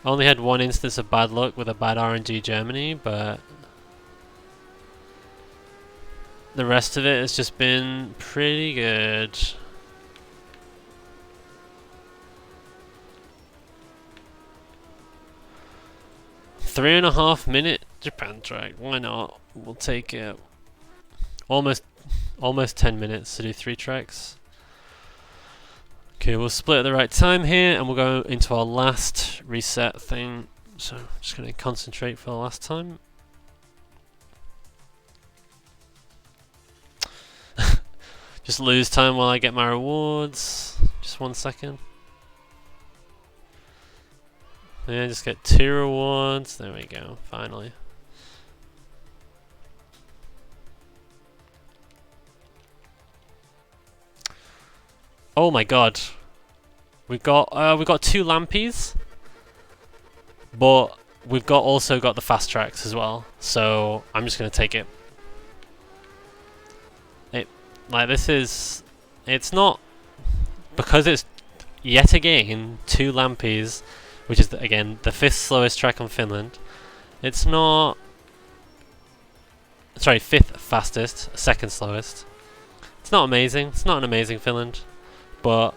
I only had one instance of bad luck with a bad RNG Germany, but the rest of it has just been pretty good. Three and a half minute Japan track. Why not? We'll take it. Almost 10 minutes to do 3 tracks. Okay, we'll split at the right time here, and we'll go into our last reset thing. So I'm just going to concentrate for the last time. Just lose time while I get my rewards. Just 1 second. Yeah, just get 2 rewards. There we go, finally. Oh my god. We've got 2 lampies, but we've also got the fast tracks as well. So I'm just gonna take it. It's not, because it's yet again 2 lampies, which is again the 5th slowest track on Finland. It's not, sorry, 5th fastest, 2nd slowest. It's not amazing. It's not an amazing Finland, but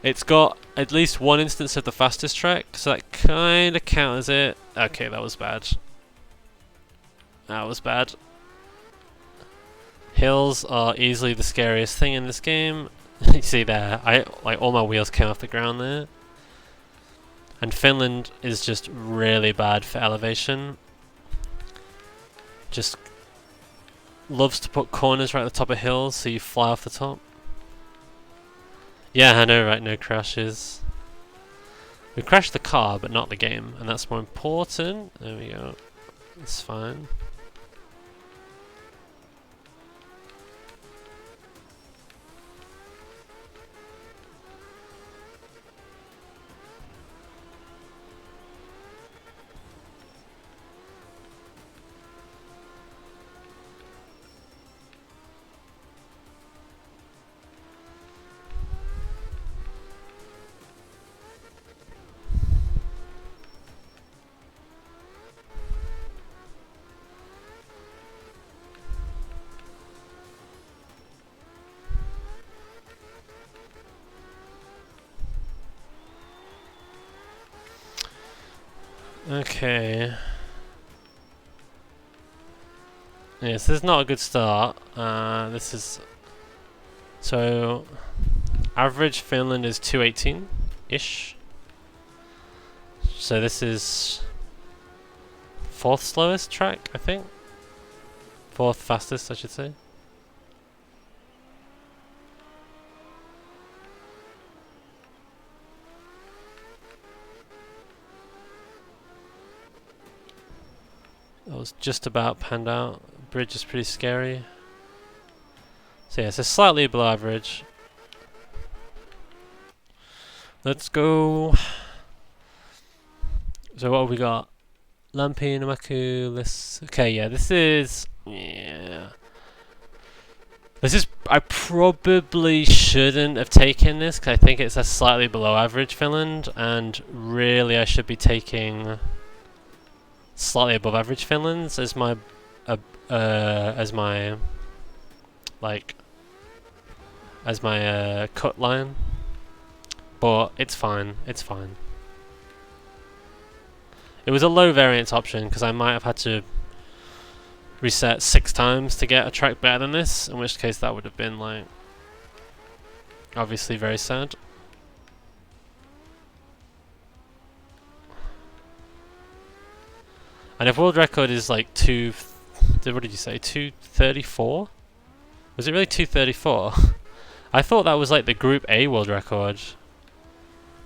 it's got at least 1 instance of the fastest track, so that kind of counters it. Okay, that was bad. That was bad. Hills are easily the scariest thing in this game. You see there, all my wheels came off the ground there. And Finland is just really bad for elevation. Just loves to put corners right at the top of hills, so you fly off the top. Yeah, I know, right? No crashes. We crashed the car, but not the game, and that's more important. There we go. It's fine. Okay. Yes, this is not a good start. This is... So... Average Finland is 218-ish. So this is... 4th slowest track, I think? 4th fastest, I should say. That was just about panned out. Bridge is pretty scary. So yeah, it's slightly below average. Let's go. So what have we got? Lampi, Namaku, this. Okay, yeah, this is. Yeah. This is. I probably shouldn't have taken this because I think it's a slightly below average Finland, and really I should be taking slightly above average Finland's as my cut line. But it's fine. It's fine. It was a low variance option because I might have had to reset 6 times to get a track better than this, in which case that would have been like obviously very sad. And if world record is like what did you say, 234? Was it really 234? I thought that was like the Group A world record.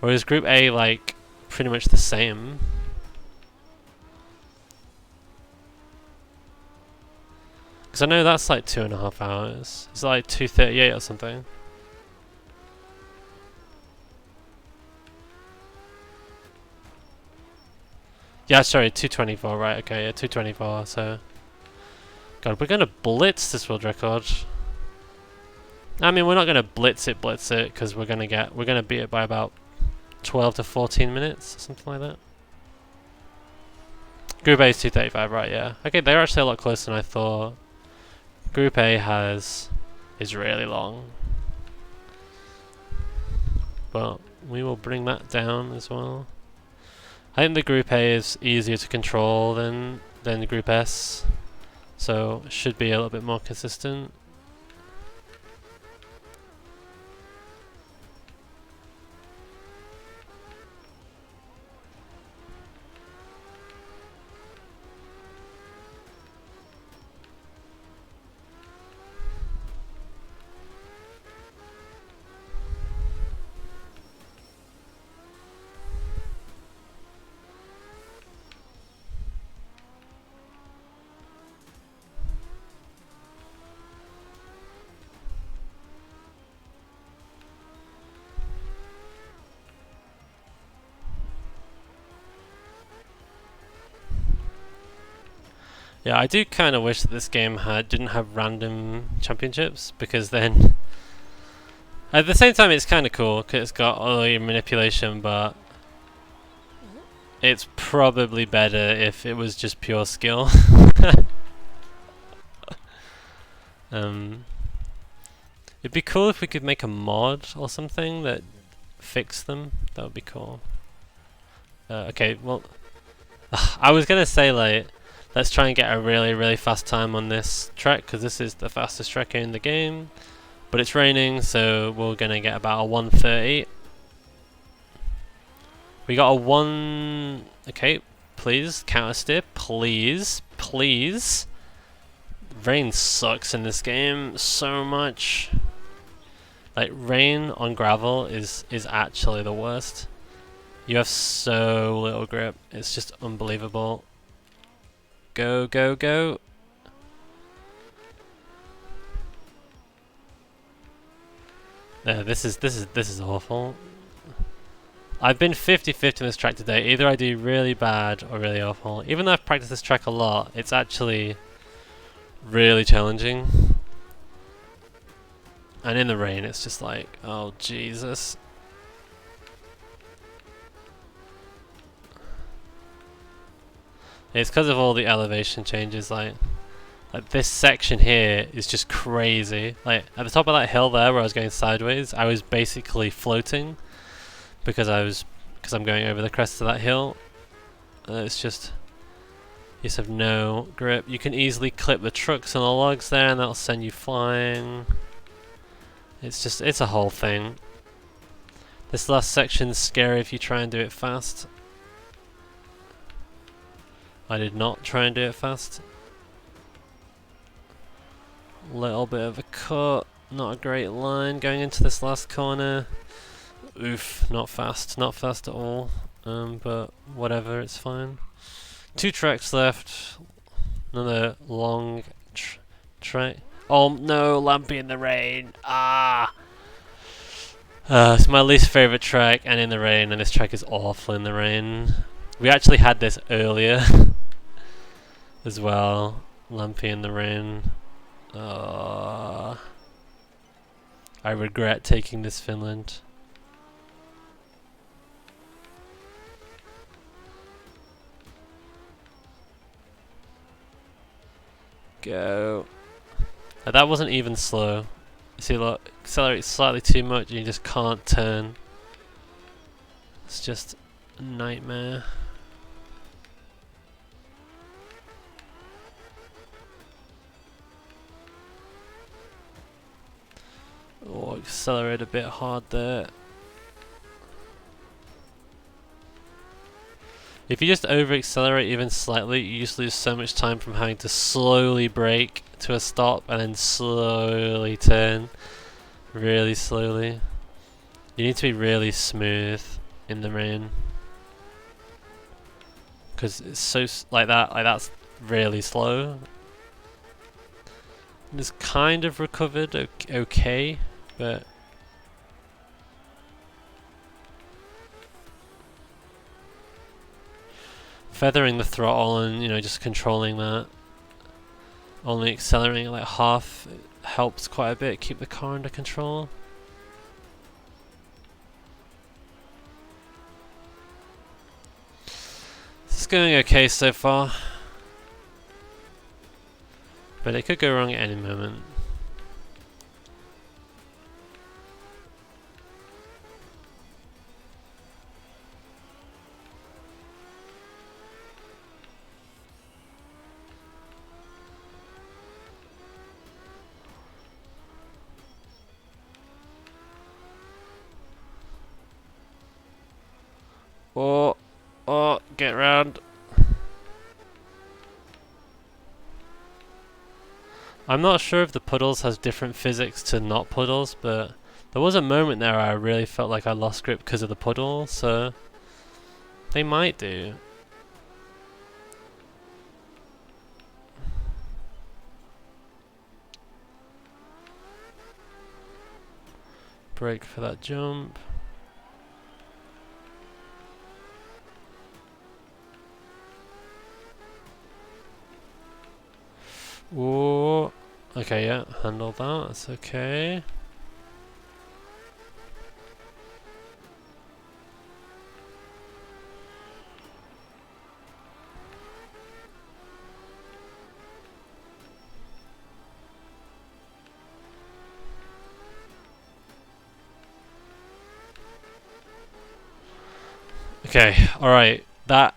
Or is Group A like pretty much the same? Because I know that's like 2.5 hours. It's like 2:38 or something. Yeah, sorry, 2:24, right, okay, yeah, 2:24, so... God, we're gonna blitz this world record. I mean, we're not gonna blitz it, because we're gonna beat it by about 12 to 14 minutes, or something like that. Group A is 2:35, right, yeah. Okay, they're actually a lot closer than I thought. Group A is really long. But we will bring that down as well. I think the Group A is easier to control than the Group S, so it should be a little bit more consistent. Yeah, I do kind of wish that this game didn't have random championships, because then at the same time it's kind of cool because it's got all your manipulation, but it's probably better if it was just pure skill. It'd be cool if we could make a mod or something that fixed them. That would be cool. Okay, well, I was gonna say like, let's try and get a really, really fast time on this track, because this is the fastest track in the game. But it's raining, so we're gonna get about a 1:30. We got a 1... Okay, please, counter steer, please, please. Rain sucks in this game so much. Like, rain on gravel is actually the worst. You have so little grip. It's just unbelievable. Go, go, go. Yeah, this is awful. I've been 50-50 on this track today. Either I do really bad or really awful. Even though I've practiced this track a lot, it's actually really challenging. And in the rain, it's just like, oh Jesus. It's because of all the elevation changes. Like this section here is just crazy. Like at the top of that hill there, where I was going sideways, I was basically floating because I'm going over the crest of that hill. It's just, you just have no grip. You can easily clip the trucks and the logs there, and that'll send you flying. It's a whole thing. This last section's scary if you try and do it fast. I did not try and do it fast. Little bit of a cut, not a great line going into this last corner. Oof, not fast at all. But whatever, it's fine. 2 tracks left. Another long track. Oh no, Lampy in the rain. Ah! It's my least favourite track, and in the rain, and this track is awful in the rain. We actually had this earlier as well. Lampy in the rain. I regret taking this Finland. Go. That wasn't even slow. You see, look, accelerate slightly too much and you just can't turn. It's just a nightmare. Oh, accelerate a bit hard there. If you just over-accelerate even slightly, you just lose so much time from having to slowly brake to a stop and then slowly turn. Really slowly. You need to be really smooth in the rain. Because it's so, like that's really slow. It's kind of recovered okay, but feathering the throttle and, you know, just controlling that, only accelerating like half, it helps quite a bit keep the car under control. This is going okay so far, but it could go wrong at any moment. Oh, get round. I'm not sure if the puddles has different physics to not puddles, but there was a moment there where I really felt like I lost grip because of the puddle, so they might do. Brake for that jump. Whoa. Okay, yeah, handle that, that's okay. Okay, alright, that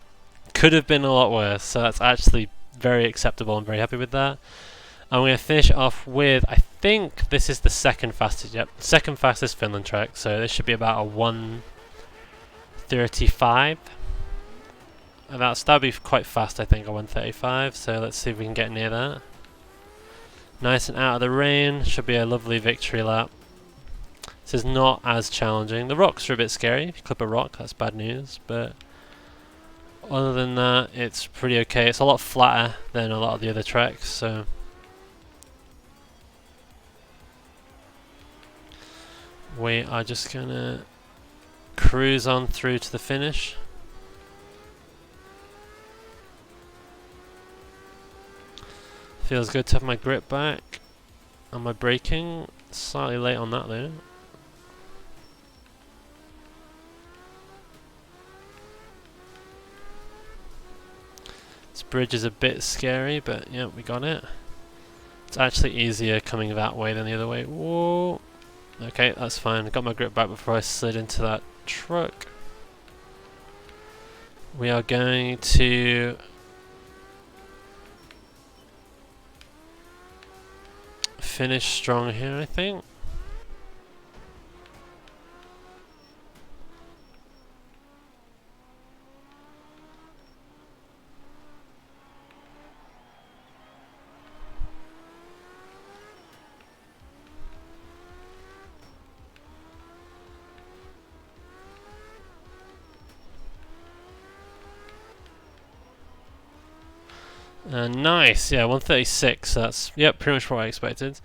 could have been a lot worse, so that's actually very acceptable. I'm very happy with that. I'm going to finish off with, I think this is the second fastest Finland track, so this should be about a 1:35. And that'd be quite fast, I think, a 1:35, so let's see if we can get near that. Nice and out of the rain, should be a lovely victory lap. This is not as challenging. The rocks are a bit scary. If you clip a rock, that's bad news, but other than that, it's pretty okay. It's a lot flatter than a lot of the other tracks, so we are just gonna cruise on through to the finish. Feels good to have my grip back and my braking. Slightly late on that though. This bridge is a bit scary, but yeah, we got it. It's actually easier coming that way than the other way. Whoa! Okay, that's fine. I got my grip back before I slid into that truck. We are going to finish strong here, I think. Nice, yeah, 136. That's, yep, pretty much what I expected.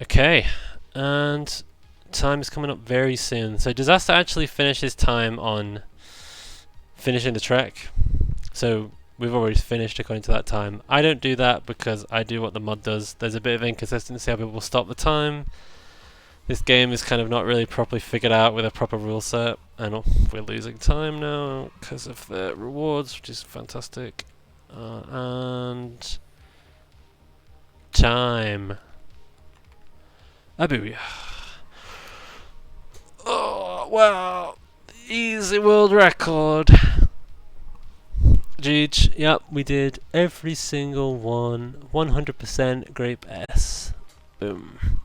Okay, and time is coming up very soon. So Disaster actually finished his time on finishing the track. So we've already finished according to that time. I don't do that because I do what the mod does. There's a bit of inconsistency how people stop the time. This game is kind of not really properly figured out with a proper rule set, and we're losing time now because of the rewards, which is fantastic. And time. Abuya. Oh wow! Easy world record. Jeej. Yep, we did every single one. 100% grape S. Boom.